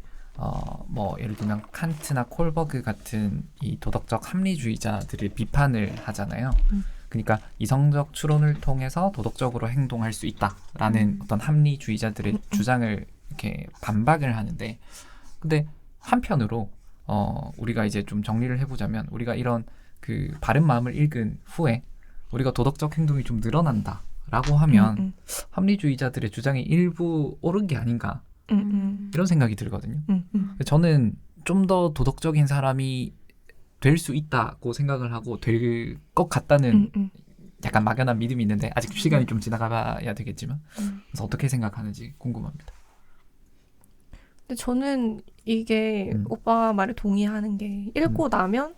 뭐 예를 들면 칸트나 콜버그 같은 이 도덕적 합리주의자들을 비판을 하잖아요. 그러니까 이성적 추론을 통해서 도덕적으로 행동할 수 있다라는 어떤 합리주의자들의 주장을 이렇게 반박을 하는데, 근데 한편으로 우리가 이제 좀 정리를 해보자면 우리가 이런 그 바른 마음을 읽은 후에 우리가 도덕적 행동이 좀 늘어난다라고 하면 합리주의자들의 주장이 일부 옳은 게 아닌가 이런 생각이 들거든요. 저는 좀 더 도덕적인 사람이 될 수 있다고 생각을 하고 될 것 같다는 약간 막연한 믿음이 있는데 아직 시간이 좀 지나가봐야 되겠지만 그래서 어떻게 생각하는지 궁금합니다. 근데 저는 이게 오빠 말에 동의하는 게 읽고 나면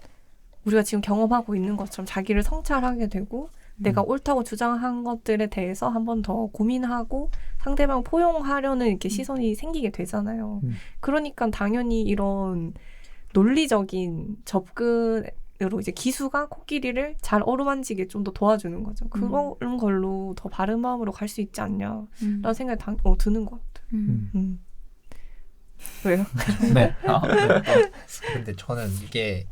우리가 지금 경험하고 있는 것처럼 자기를 성찰하게 되고 내가 옳다고 주장한 것들에 대해서 한 번 더 고민하고 상대방 포용하려는 이렇게 시선이 생기게 되잖아요. 그러니까 당연히 이런 논리적인 접근으로 이제 기수가 코끼리를 잘 어루만지게 좀 더 도와주는 거죠. 그런 걸로 더 바른 마음으로 갈 수 있지 않냐라는 생각이 드는 것 같아요. 왜요? 네. 근데 저는 이게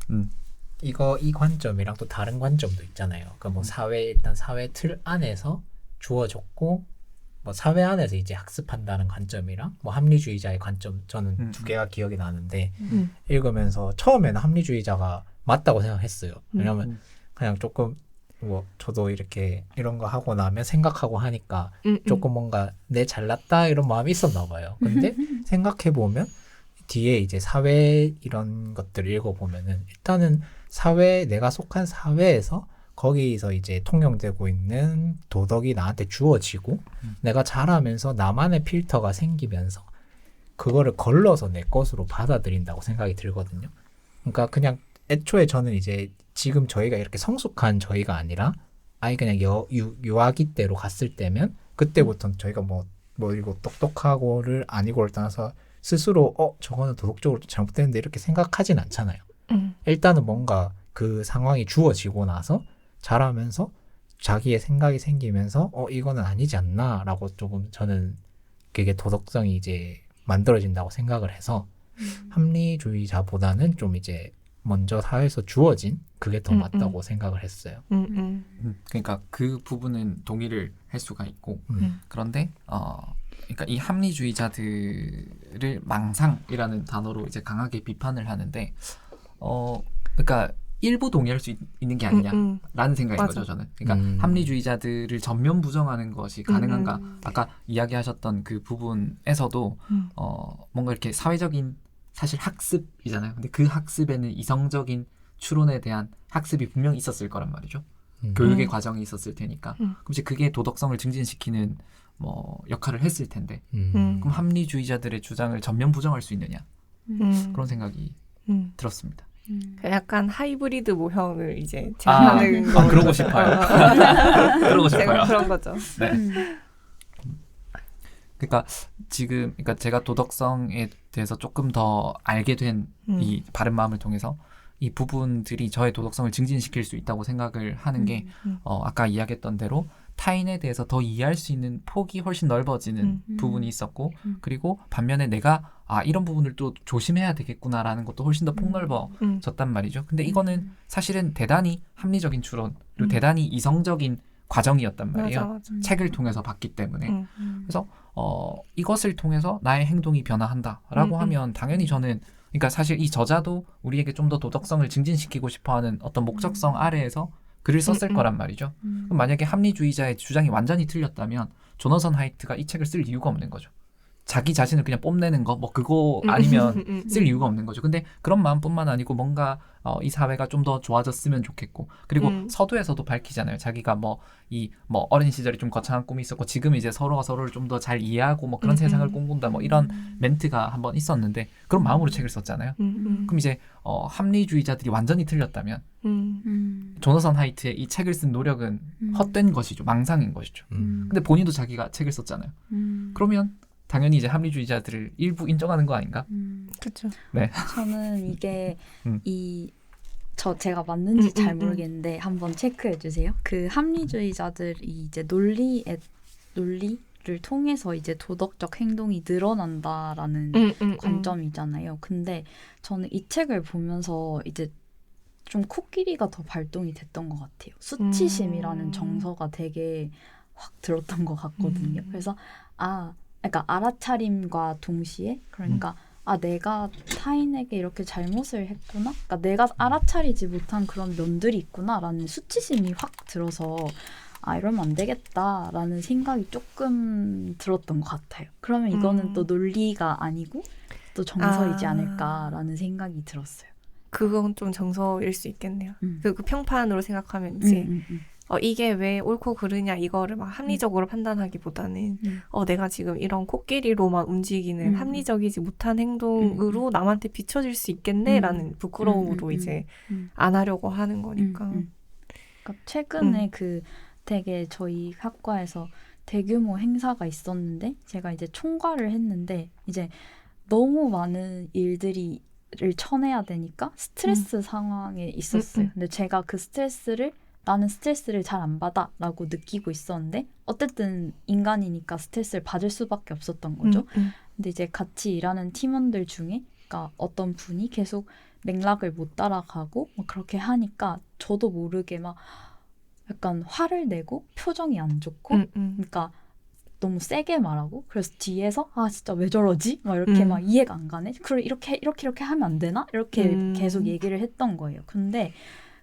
이 관점이랑 또 다른 관점도 있잖아요. 그러니까 뭐 일단 사회 틀 안에서 주어졌고 뭐 사회 안에서 이제 학습한다는 관점이랑 뭐 합리주의자의 관점, 저는 두 개가 기억이 나는데 읽으면서 처음에는 합리주의자가 맞다고 생각했어요. 왜냐면 그냥 조금 뭐 저도 이렇게 이런 거 하고 나면 생각하고 하니까 조금 뭔가 내 잘났다 이런 마음이 있었나 봐요. 근데 생각해 보면 뒤에 이제 사회 이런 것들을 읽어보면은 일단은 내가 속한 사회에서 거기서 이제 통용되고 있는 도덕이 나한테 주어지고 내가 자라면서 나만의 필터가 생기면서 그거를 걸러서 내 것으로 받아들인다고 생각이 들거든요. 그러니까 그냥 애초에 저는 이제 지금 저희가 이렇게 성숙한 저희가 아니라 아예 그냥 유아기 때로 갔을 때면 그때부터는 저희가 뭐 이거 똑똑하고를 아니고를 떠나서 스스로 저거는 도덕적으로 잘못됐는데 이렇게 생각하진 않잖아요. 일단은 뭔가 그 상황이 주어지고 나서 자라면서 자기의 생각이 생기면서 이거는 아니지 않나 라고 조금 저는 그게 도덕성이 이제 만들어진다고 생각을 해서 합리주의자보다는 좀 이제 먼저 사회에서 주어진 그게 더 맞다고 생각을 했어요. 그러니까 그 부분은 동의를 할 수가 있고 그런데 그러니까 이 합리주의자들을 망상이라는 단어로 이제 강하게 비판을 하는데 그러니까 일부 동의할 수 있는 게 아니냐라는 생각인 맞아. 거죠, 저는. 그러니까 합리주의자들을 전면 부정하는 것이 가능한가? 아까 이야기하셨던 그 부분에서도 뭔가 이렇게 사회적인 사실 학습이잖아요. 근데 그 학습에는 이성적인 추론에 대한 학습이 분명히 있었을 거란 말이죠. 교육의 과정이 있었을 테니까. 그럼 이제 그게 도덕성을 증진시키는 뭐 역할을 했을 텐데 그럼 합리주의자들의 주장을 전면 부정할 수 있느냐 그런 생각이 들었습니다. 약간 하이브리드 모형을 이제 제안하는 그러고 싶어요. 그러고 싶어요. 그런 거죠. 네. 그러니까 지금 제가 도덕성에 대해서 조금 더 알게 된 이 바른 마음을 통해서 이 부분들이 저의 도덕성을 증진시킬 수 있다고 생각을 하는 게 아까 이야기했던 대로 타인에 대해서 더 이해할 수 있는 폭이 훨씬 넓어지는 부분이 있었고 그리고 반면에 내가 이런 부분을 또 조심해야 되겠구나라는 것도 훨씬 더 폭넓어졌단 말이죠. 근데 이거는 사실은 대단히 합리적인 추론 그리고 대단히 이성적인 과정이었단 말이에요. 맞아. 책을 통해서 봤기 때문에. 그래서 이것을 통해서 나의 행동이 변화한다라고 하면 당연히 저는 그러니까 사실 이 저자도 우리에게 좀 더 도덕성을 증진시키고 싶어하는 어떤 목적성 아래에서 글을 썼을 거란 말이죠. 그럼 만약에 합리주의자의 주장이 완전히 틀렸다면 조너선 하이트가 이 책을 쓸 이유가 없는 거죠. 자기 자신을 그냥 뽐내는 거 뭐 그거 아니면 쓸 이유가 없는 거죠. 근데 그런 마음뿐만 아니고 뭔가 이 사회가 좀 더 좋아졌으면 좋겠고 그리고 서두에서도 밝히잖아요. 자기가 뭐 어린 시절에 좀 거창한 꿈이 있었고 지금 이제 서로가 서로를 좀 더 잘 이해하고 뭐 그런 세상을 꿈꾼다 뭐 이런 멘트가 한번 있었는데 그런 마음으로 책을 썼잖아요. 그럼 이제 합리주의자들이 완전히 틀렸다면 조너선 하이트의 이 책을 쓴 노력은 헛된 것이죠. 망상인 것이죠. 근데 본인도 자기가 책을 썼잖아요. 그러면 당연히 이제 합리주의자들을 일부 인정하는 거 아닌가? 그렇죠. 네. 저는 이게 제가 맞는지 잘 모르겠는데 한번 체크해 주세요. 그 합리주의자들이 이제 논리를 통해서 이제 도덕적 행동이 늘어난다라는 관점이잖아요. 근데 저는 이 책을 보면서 이제 좀 코끼리가 더 발동이 됐던 것 같아요. 수치심이라는 정서가 되게 확 들었던 것 같거든요. 그래서 그러니까 알아차림과 동시에 그러니까 내가 타인에게 이렇게 잘못을 했구나. 그러니까 내가 알아차리지 못한 그런 면들이 있구나라는 수치심이 확 들어서 이러면 안 되겠다라는 생각이 조금 들었던 것 같아요. 그러면 이거는 또 논리가 아니고 또 정서이지 않을까라는 생각이 들었어요. 그건 좀 정서일 수 있겠네요. 그 평판으로 생각하면 이제 이게 왜 옳고 그르냐 이거를 막 합리적으로 판단하기보다는 내가 지금 이런 코끼리로만 움직이는 합리적이지 못한 행동으로 남한테 비춰질 수 있겠네라는 부끄러움으로 이제 안 하려고 하는 거니까. 그러니까 최근에 되게 저희 학과에서 대규모 행사가 있었는데 제가 이제 총괄을 했는데 이제 너무 많은 일들을 쳐내야 되니까 스트레스 상황에 있었어요. 근데 제가 나는 스트레스를 잘 안 받아 라고 느끼고 있었는데 어쨌든 인간이니까 스트레스를 받을 수밖에 없었던 거죠. 근데 이제 같이 일하는 팀원들 중에 그러니까 어떤 분이 계속 맥락을 못 따라가고 막 그렇게 하니까 저도 모르게 막 약간 화를 내고 표정이 안 좋고 그러니까 너무 세게 말하고 그래서 뒤에서 진짜 왜 저러지? 막 이렇게 막 이해가 안 가네. 그럼 이렇게 하면 안 되나? 이렇게 계속 얘기를 했던 거예요. 근데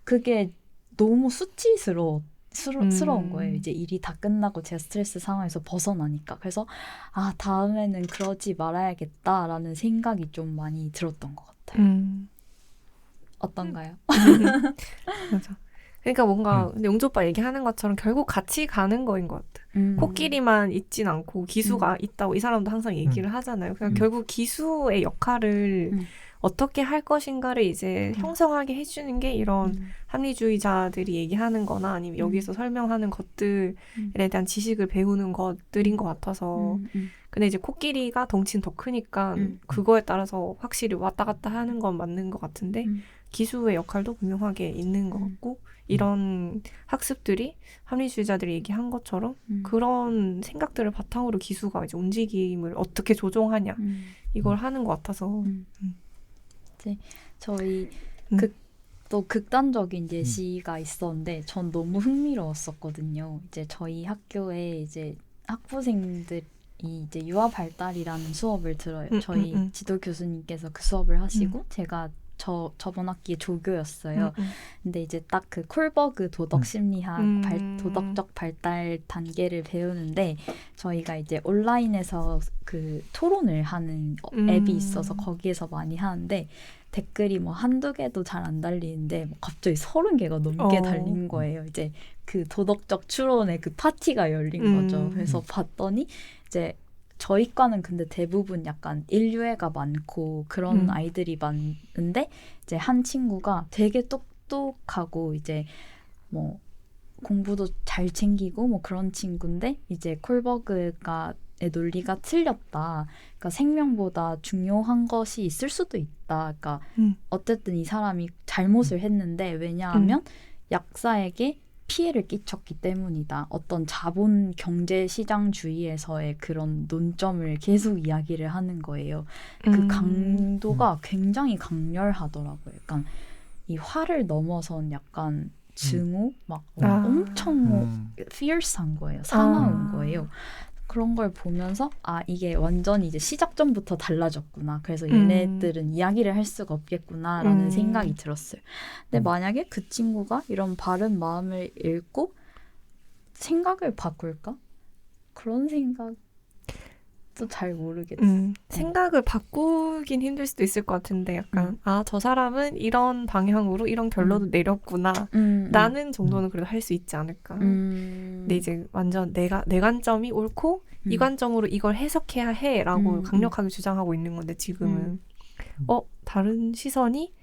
그게 너무 수치스러운 거예요. 이제 일이 다 끝나고 제가 스트레스 상황에서 벗어나니까. 그래서 다음에는 그러지 말아야겠다라는 생각이 좀 많이 들었던 것 같아요. 어떤가요? 맞아. 그러니까 뭔가 근데 용조 오빠 얘기하는 것처럼 결국 같이 가는 거인 것 같아. 코끼리만 있진 않고 기수가 있다고 이 사람도 항상 얘기를 하잖아요. 그러니까 결국 기수의 역할을 어떻게 할 것인가를 이제 형성하게 해주는 게 이런 합리주의자들이 얘기하는 거나 아니면 여기서 설명하는 것들에 대한 지식을 배우는 것들인 것 같아서 근데 이제 코끼리가 덩치는 더 크니까 그거에 따라서 확실히 왔다 갔다 하는 건 맞는 것 같은데 기수의 역할도 분명하게 있는 것 같고 이런 학습들이 합리주의자들이 얘기한 것처럼 그런 생각들을 바탕으로 기수가 이제 움직임을 어떻게 조종하냐 이걸 하는 것 같아서 이제 저희 또 극단적인 예시가 있었는데 전 너무 흥미로웠었거든요. 이제 저희 학교에 이제 학부생들이 이제 유아 발달이라는 수업을 들어요. 저희 지도 교수님께서 그 수업을 하시고 제가 저번 학기에 조교였어요. 음. 근데 이제 딱 그 콜버그 도덕 심리학 도덕적 발달 단계를 배우는데 저희가 이제 온라인에서 그 토론을 하는 앱이 있어서 거기에서 많이 하는데 댓글이 뭐 한두 개도 잘 안 달리는데 뭐 갑자기 30개가 넘게 달린 거예요. 이제 그 도덕적 추론의 그 파티가 열린 거죠. 그래서 봤더니 이제 저희 과는 근데 대부분 약간 인류애가 많고 그런 아이들이 많은데 이제 한 친구가 되게 똑똑하고 이제 뭐 공부도 잘 챙기고 뭐 그런 친구인데 이제 콜버그가 의 논리가 틀렸다. 그러니까 생명보다 중요한 것이 있을 수도 있다. 그러니까 어쨌든 이 사람이 잘못을 했는데 왜냐하면 약사에게 피해를 끼쳤기 때문이다. 어떤 자본 경제 시장주의에서의 그런 논점을 계속 이야기를 하는 거예요. 그 강도가 굉장히 강렬하더라고요. 약간 이 화를 넘어선 약간 증오 막 엄청 fierce한 거예요. 사나운 거예요. 그런 걸 보면서 아 이게 완전히 이제 시작점부터 달라졌구나. 그래서 얘네들은 이야기를 할 수가 없겠구나라는 생각이 들었어요. 근데 만약에 그 친구가 이런 바른 마음을 읽고 생각을 바꿀까? 그런 생각도 잘 모르겠어요. 생각을 바꾸긴 힘들 수도 있을 것 같은데 약간 아, 저 사람은 이런 방향으로 이런 결론을 내렸구나. 나는 정도는 그래도 할 수 있지 않을까. 근데 이제 완전 내 관점이 옳고 이 관점으로 이걸 해석해야 해라고 강력하게 주장하고 있는 건데 지금은 다른 시선이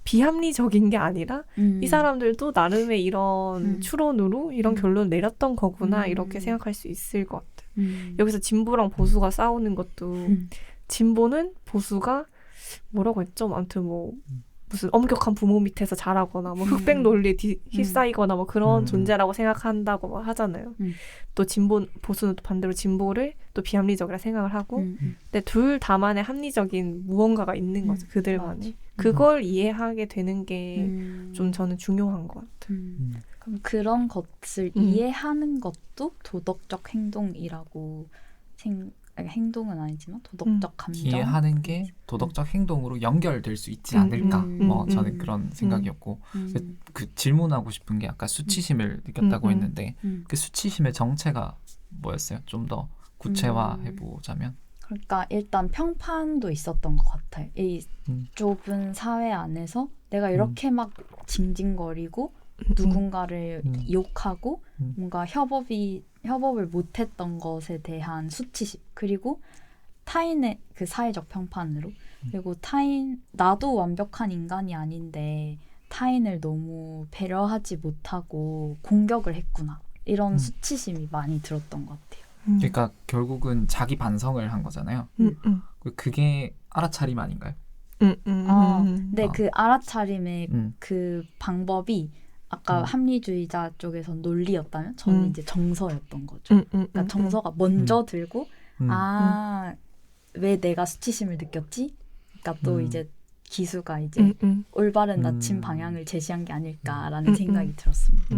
비합리적인 게 아니라 이 사람들도 나름의 이런 추론으로 이런 결론을 내렸던 거구나 이렇게 생각할 수 있을 것 같아요. 여기서 진보랑 보수가 싸우는 것도 진보는 보수가 뭐라고 했죠? 아무튼 뭐 무슨 엄격한 부모 밑에서 자라거나 뭐 흑백 논리에 휩싸이거나 뭐 그런 존재라고 생각한다고 하잖아요. 또 보수는 또 반대로 진보를 또 비합리적이라 생각을 하고 근데 둘 다만의 합리적인 무언가가 있는 거죠. 그들만의. 그걸 이해하게 되는 게 좀 저는 중요한 것 같아요. 그럼 그런 것을 이해하는 것도 도덕적 행동이라고 행동은 아니지만 도덕적 감정 이해하는 게 도덕적 행동으로 연결될 수 있지 않을까 뭐 저는 그런 생각이었고 그 질문하고 싶은 게 아까 수치심을 느꼈다고 했는데 그 수치심의 정체가 뭐였어요? 좀 더 구체화해보자면 그러니까 일단 평판도 있었던 것 같아요. 이 좁은 사회 안에서 내가 이렇게 막 징징거리고 누군가를 욕하고 뭔가 협업을 못했던 것에 대한 수치심 그리고 타인의 그 사회적 평판으로 그리고 나도 완벽한 인간이 아닌데 타인을 너무 배려하지 못하고 공격을 했구나 이런 수치심이 많이 들었던 것 같아요. 그러니까 결국은 자기 반성을 한 거잖아요. 그게 알아차림 아닌가요? 근데 그 알아차림의 그 방법이 아까 합리주의자 쪽에서 논리였다면 저는 이제 정서였던 거죠. 그러니까 정서가 먼저 들고 왜 내가 수치심을 느꼈지? 그러니까 또 이제 기수가 이제 올바른 나침 방향을 제시한 게 아닐까라는 생각이 들었습니다.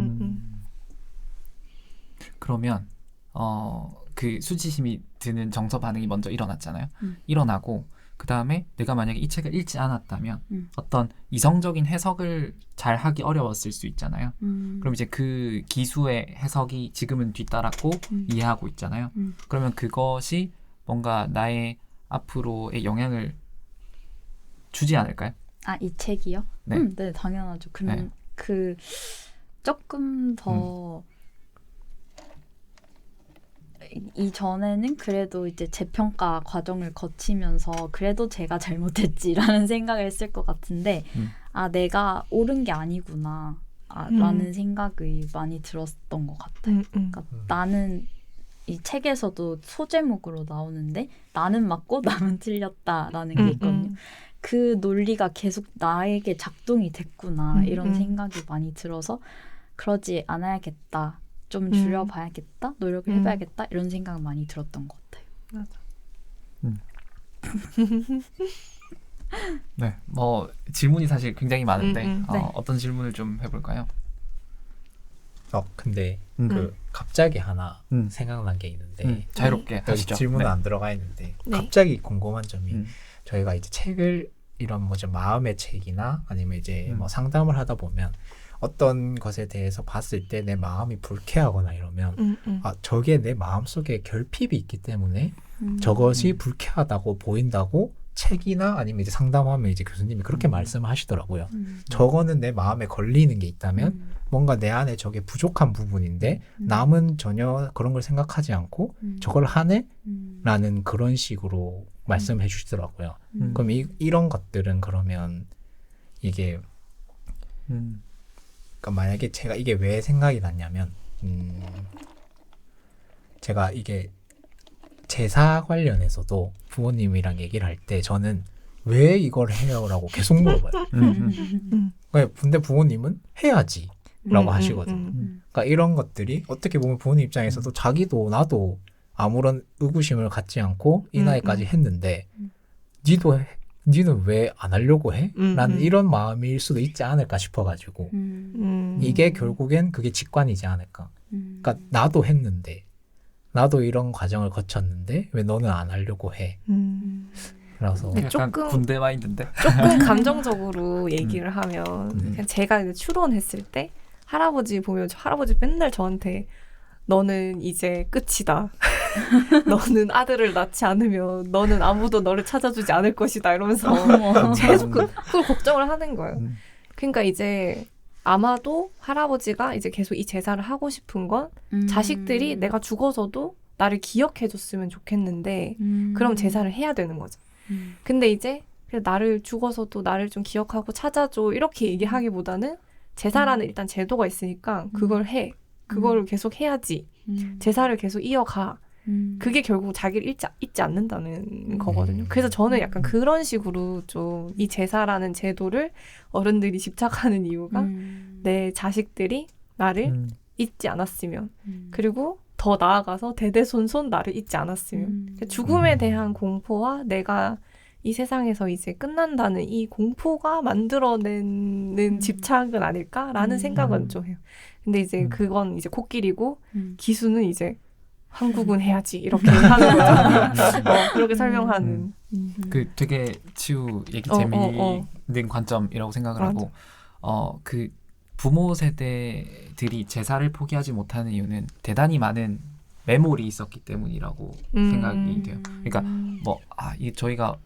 그러면 그 수치심이 드는 정서 반응이 먼저 일어났잖아요. 일어나고 그 다음에 내가 만약에 이 책을 읽지 않았다면 어떤 이성적인 해석을 잘 하기 어려웠을 수 있잖아요. 그럼 이제 그 기수의 해석이 지금은 뒤따랐고 이해하고 있잖아요. 그러면 그것이 뭔가 나의 앞으로의 영향을 주지 않을까요? 아, 이 책이요? 네, 네 당연하죠. 그러면 그 조금 더 이전에는 그래도 이제 재평가 과정을 거치면서 그래도 제가 잘못했지라는 생각을 했을 것 같은데 아 내가 옳은 게 아니구나 라는 생각이 많이 들었던 것 같아요. 그러니까 나는 이 책에서도 소제목으로 나오는데 나는 맞고 남은 틀렸다라는 게 있거든요. 그 논리가 계속 나에게 작동이 됐구나 이런 생각이 많이 들어서 그러지 않아야겠다. 좀 줄여봐야겠다, 노력을 해봐야겠다 이런 생각 많이 들었던 것 같아요. 맞아. 네, 뭐 질문이 사실 굉장히 많은데 네. 어떤 질문을 좀 해볼까요? 근데 그 갑자기 하나 생각난 게 있는데 자유롭게 여기 하시죠. 질문은 네. 안 들어가 있는데 네. 갑자기 궁금한 점이 저희가 이제 책을 이런 뭐죠 마음의 책이나 아니면 이제 음. 뭐 상담을 하다 보면 어떤 것에 대해서 봤을 때 내 마음이 불쾌하거나 이러면 아 저게 내 마음 속에 결핍이 있기 때문에 저것이 불쾌하다고 보인다고 책이나 아니면 이제 상담하면 이제 교수님이 그렇게 말씀하시더라고요. 저거는 내 마음에 걸리는 게 있다면 뭔가 내 안에 저게 부족한 부분인데 남은 전혀 그런 걸 생각하지 않고 저걸 하네? 라는 그런 식으로 말씀해 주시더라고요. 그럼 이런 것들은 그러면 이게 그러니까 만약에 제가 이게 왜 생각이 났냐면 제가 이게 제사 관련해서도 부모님이랑 얘기를 할 때 저는 왜 이걸 해요? 라고 계속 물어봐요. 근데 부모님은 해야지 라고 하시거든요. 그러니까 이런 것들이 어떻게 보면 부모님 입장에서도 자기도 나도 아무런 의구심을 갖지 않고 이 나이까지 했는데 니는 왜 안 하려고 해? 라는 이런 마음일 수도 있지 않을까 싶어가지고 이게 결국엔 그게 직관이지 않을까. 그러니까 나도 했는데 나도 이런 과정을 거쳤는데 왜 너는 안 하려고 해? 그래서 네, 약간 조금- 군대 마인드인데. 조금 감정적으로 얘기를 하면 그냥 제가 이제 추론했을 때 할아버지 보면 할아버지 맨날 저한테 너는 이제 끝이다. 너는 아들을 낳지 않으면 너는 아무도 너를 찾아주지 않을 것이다 이러면서 계속 그걸 걱정을 하는 거예요. 그러니까 이제 아마도 할아버지가 이제 계속 이 제사를 하고 싶은 건 자식들이 내가 죽어서도 나를 기억해줬으면 좋겠는데 그럼 제사를 해야 되는 거죠. 근데 이제 그냥 나를 죽어서도 나를 좀 기억하고 찾아줘 이렇게 얘기하기보다는 제사라는 일단 제도가 있으니까 그걸 해. 그거를 계속 해야지. 제사를 계속 이어가. 그게 결국 자기를 잊지 않는다는 거거든요. 그래서 저는 약간 그런 식으로 좀 이 제사라는 제도를 어른들이 집착하는 이유가 내 자식들이 나를 잊지 않았으면 그리고 더 나아가서 대대손손 나를 잊지 않았으면 죽음에 대한 공포와 내가 이 세상에서 이제 끝난다는 이 공포가 만들어내는 집착은 아닐까라는 생각은 좀 해요. 근데 이제 그건 이제 코끼리고 기수는 이제 한국은 해야지 이렇게 하는 거죠. 그렇게 설명하는. 그 되게 치유 얘기 어, 재미있는 관점이라고 생각을 맞아. 하고 그 부모 세대들이 제사를 포기하지 못하는 이유는 대단히 많은 메모리 있었기 때문이라고 생각이 돼요. 그러니까 이 저희가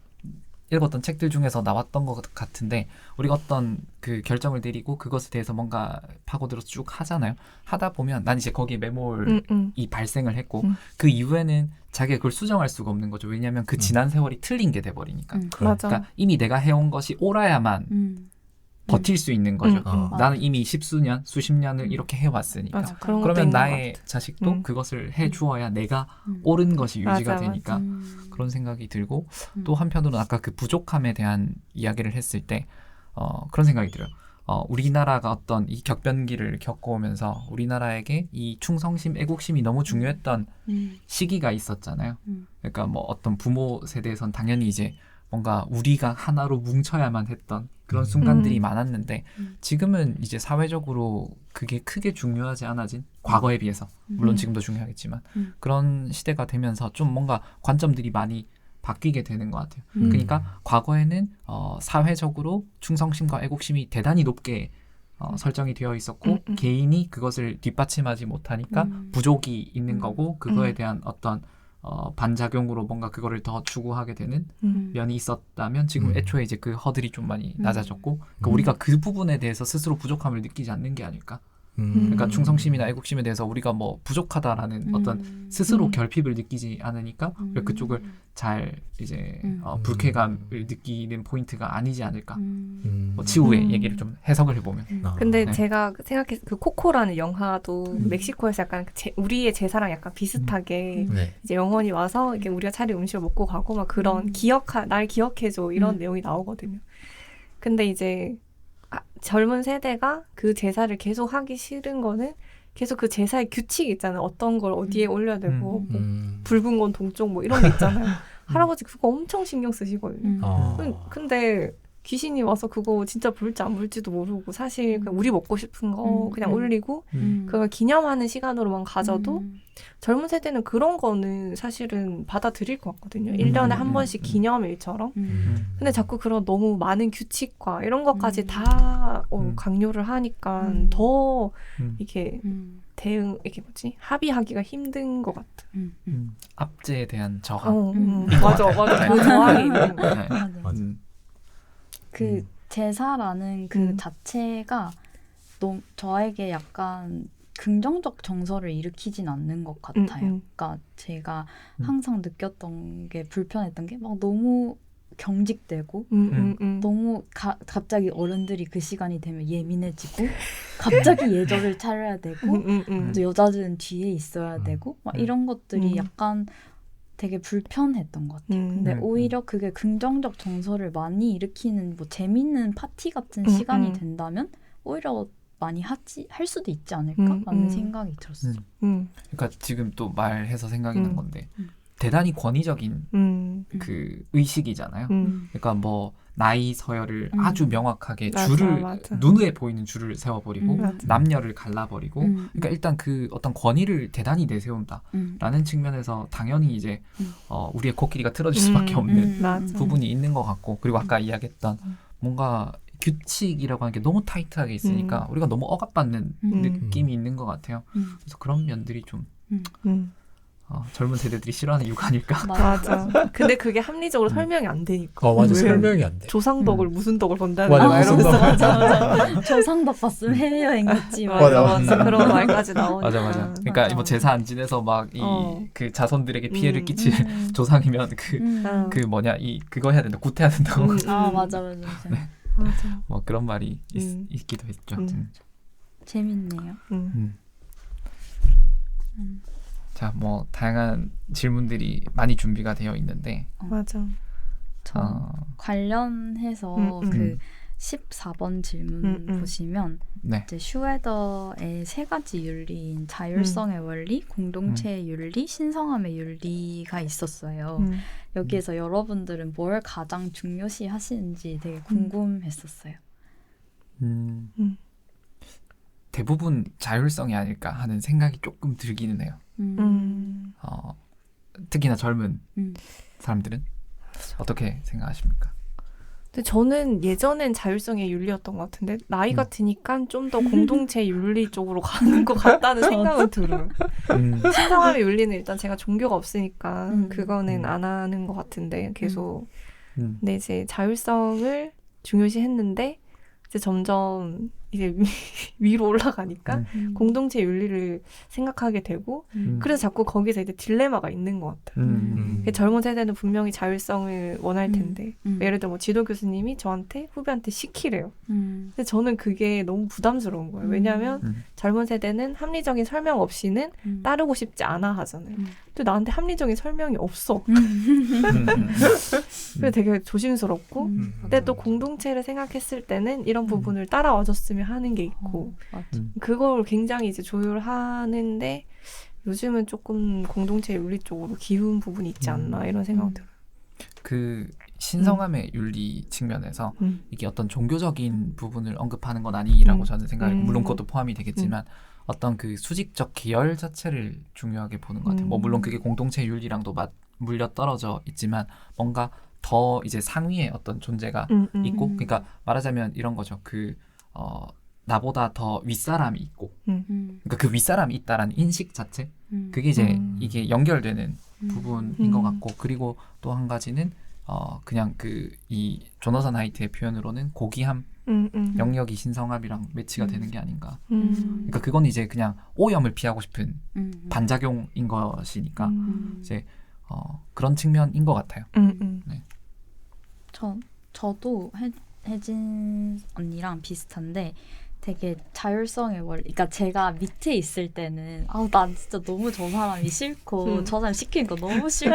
읽었던 책들 중에서 나왔던 것 같은데 우리가 어떤 그 결정을 내리고 그것에 대해서 뭔가 파고들어서 쭉 하잖아요. 하다 보면 난 이제 거기에 매몰이 발생을 했고 그 이후에는 자기가 그걸 수정할 수가 없는 거죠. 왜냐하면 그 지난 세월이 틀린 게 돼버리니까. 맞아. 그러니까 이미 내가 해온 것이 옳아야만 버틸 수 있는 거죠. 나는 이미 십수년, 수십 년을 이렇게 해왔으니까. 맞아. 그런 것도 그러면 있는 것 나의 같아. 자식도 그것을 해주어야 내가 옳은 것이 유지가 맞아, 되니까 그런 생각이 들고 또 한편으로는 아까 그 부족함에 대한 이야기를 했을 때 그런 생각이 들어요. 우리나라가 어떤 이 격변기를 겪어오면서 우리나라에게 이 충성심, 애국심이 너무 중요했던 시기가 있었잖아요. 그러니까 뭐 어떤 부모 세대에선 당연히 이제 뭔가 우리가 하나로 뭉쳐야만 했던 그런 순간들이 많았는데 지금은 이제 사회적으로 그게 크게 중요하지 않아진 과거에 비해서 물론 지금도 중요하겠지만 그런 시대가 되면서 좀 뭔가 관점들이 많이 바뀌게 되는 것 같아요. 그러니까 과거에는 사회적으로 충성심과 애국심이 대단히 높게 설정이 되어 있었고 개인이 그것을 뒷받침하지 못하니까 부족이 있는 거고 그거에 대한 어떤 반작용으로 뭔가 그거를 더 추구하게 되는 면이 있었다면 지금 애초에 이제 그 허들이 좀 많이 낮아졌고 그러니까 우리가 그 부분에 대해서 스스로 부족함을 느끼지 않는 게 아닐까. 그러니까 충성심이나 애국심에 대해서 우리가 뭐 부족하다라는 어떤 스스로 결핍을 느끼지 않으니까 우리가 그쪽을 잘 이제 불쾌감을 느끼는 포인트가 아니지 않을까. 뭐 치유의 얘기를 좀 해석을 해보면. 근데 네. 제가 생각했 그 코코라는 영화도 멕시코에서 약간 우리의 제사랑 약간 비슷하게 네. 이제 영혼이 와서 이렇게 우리가 차린 음식을 먹고 가고 막 그런 날 기억해줘 이런 내용이 나오거든요. 근데 이제 젊은 세대가 그 제사를 계속 하기 싫은 거는 계속 그 제사의 규칙이 있잖아요. 어떤 걸 어디에 올려야 되고 뭐 붉은 건 동쪽 뭐 이런 게 있잖아요. 할아버지 그거 엄청 신경 쓰시거든요. 근데 귀신이 와서 그거 진짜 볼지 안 볼지도 모르고 사실 그냥 우리 먹고 싶은 거 그냥 올리고 그걸 기념하는 시간으로만 가져도 젊은 세대는 그런 거는 사실은 받아들일 것 같거든요. 1년에 한 번씩 기념일처럼. 근데 자꾸 그런 너무 많은 규칙과 이런 것까지 다 강요를 하니까 더 이게 이게 뭐지? 합의하기가 힘든 것 같아. 압제에 대한 저항. 맞아. 그 저항이 있는 거. 네. 맞아. 그 제사라는 그 자체가 너무 저에게 약간 긍정적 정서를 일으키진 않는 것 같아요. 그러니까 제가 항상 느꼈던 게 불편했던 게 막 너무 경직되고 너무 갑자기 어른들이 그 시간이 되면 예민해지고 갑자기 예절을 차려야 되고 또 여자들은 뒤에 있어야 되고 막 이런 것들이 약간 되게 불편했던 것 같아요. 근데 오히려 그게 긍정적 정서를 많이 일으키는 뭐 재밌는 파티 같은 시간이 된다면 오히려 많이 할 수도 있지 않을까라는 생각이 들었어요. 그러니까 지금 또 말해서 생각이 난 건데 대단히 권위적인 그 의식이잖아요. 그러니까 뭐 나이 서열을 아주 명확하게 줄을 눈에 보이는 줄을 세워버리고 남녀를 갈라버리고 그러니까 일단 그 어떤 권위를 대단히 내세운다라는 측면에서 당연히 이제 우리의 코끼리가 틀어질 수밖에 없는 부분이 있는 것 같고 그리고 아까 이야기했던 뭔가 규칙이라고 하는 게 너무 타이트하게 있으니까 우리가 너무 억압받는 느낌이 있는 것 같아요. 그래서 그런 면들이 좀 젊은 세대들이 싫어하는 이유가 아닐까. 맞아. 근데 그게 합리적으로 설명이 안 되니까. 맞아. 설명이 안 돼. 조상덕을 무슨 덕을 본다는 맞아. 조상덕 봤으면 해외여행 갔지. 맞아. 그런 말까지 나오니까. 맞아. 그러니까 뭐 제사 안 지내서 막 이 그 자손들에게 피해를 끼칠 조상이면 그 뭐냐 그거 해야 된다. 구태해야 된다고. 맞아. 맞아. 뭐 그런 말이 있기도 했죠. 재밌네요. 자, 뭐 다양한 질문들이 많이 준비가 되어 있는데 맞아. 관련해서 그 14번 질문 보시면 네. 이제 슈웨더의 세 가지 윤리인 자율성의 원리, 공동체의 윤리, 신성함의 윤리가 있었어요. 여기에서 여러분들은 뭘 가장 중요시 하시는지 되게 궁금했었어요. 대부분 자율성이 아닐까 하는 생각이 조금 들기는 해요. 특히나 젊은 사람들은 어떻게 생각하십니까? 근데 저는 예전엔 자율성의 윤리였던 것 같은데 나이가 드니까 좀 더 공동체 윤리 쪽으로 가는 것 같다는 생각은 들어요. 신성함의 윤리는 일단 제가 종교가 없으니까 그거는 안 하는 것 같은데 계속 근데 이제 자율성을 중요시 했는데 이제 점점 이제 위로 올라가니까 공동체 윤리를 생각하게 되고 그래서 자꾸 거기서 이제 딜레마가 있는 것 같아요. 젊은 세대는 분명히 자율성을 원할 텐데 예를 들어 뭐 지도 교수님이 저한테 후배한테 시키래요. 근데 저는 그게 너무 부담스러운 거예요. 왜냐하면 젊은 세대는 합리적인 설명 없이는 따르고 싶지 않아 하잖아요. 근데 나한테 합리적인 설명이 없어. 그래서 되게 조심스럽고 근데 또 공동체를 생각했을 때는 이런 부분을 따라와줬으면 하는 게 있고 그걸 굉장히 이제 조율하는데 요즘은 조금 공동체 윤리 쪽으로 기운 부분이 있지 않나 이런 생각 들어요. 그 신성함의 윤리 측면에서 이게 어떤 종교적인 부분을 언급하는 건 아니라고 저는 생각해요. 물론 그것도 포함이 되겠지만 어떤 그 수직적 계열 자체를 중요하게 보는 것 같아요. 뭐 물론 그게 공동체 윤리랑도 물려 떨어져 있지만 뭔가 더 이제 상위의 어떤 존재가 있고 그러니까 말하자면 이런 거죠. 나보다 더 윗사람이 있고 그러니까 그 윗사람이 있다라는 인식 자체 그게 이제 이게 연결되는 부분인 것 같고 그리고 또 한 가지는 그냥 이 조너선 하이트의 표현으로는 고귀함 영역이 신성함이랑 매치가 되는 게 아닌가. 그러니까 그건 이제 그냥 오염을 피하고 싶은 반작용인 것이니까 이제 그런 측면인 것 같아요. 네. 저도 혜진 언니랑 비슷한데 되게 자율성의 원리. 그러니까 제가 밑에 있을 때는 난 진짜 너무 저 사람이 싫고 저 사람 시키는 거 너무 싫고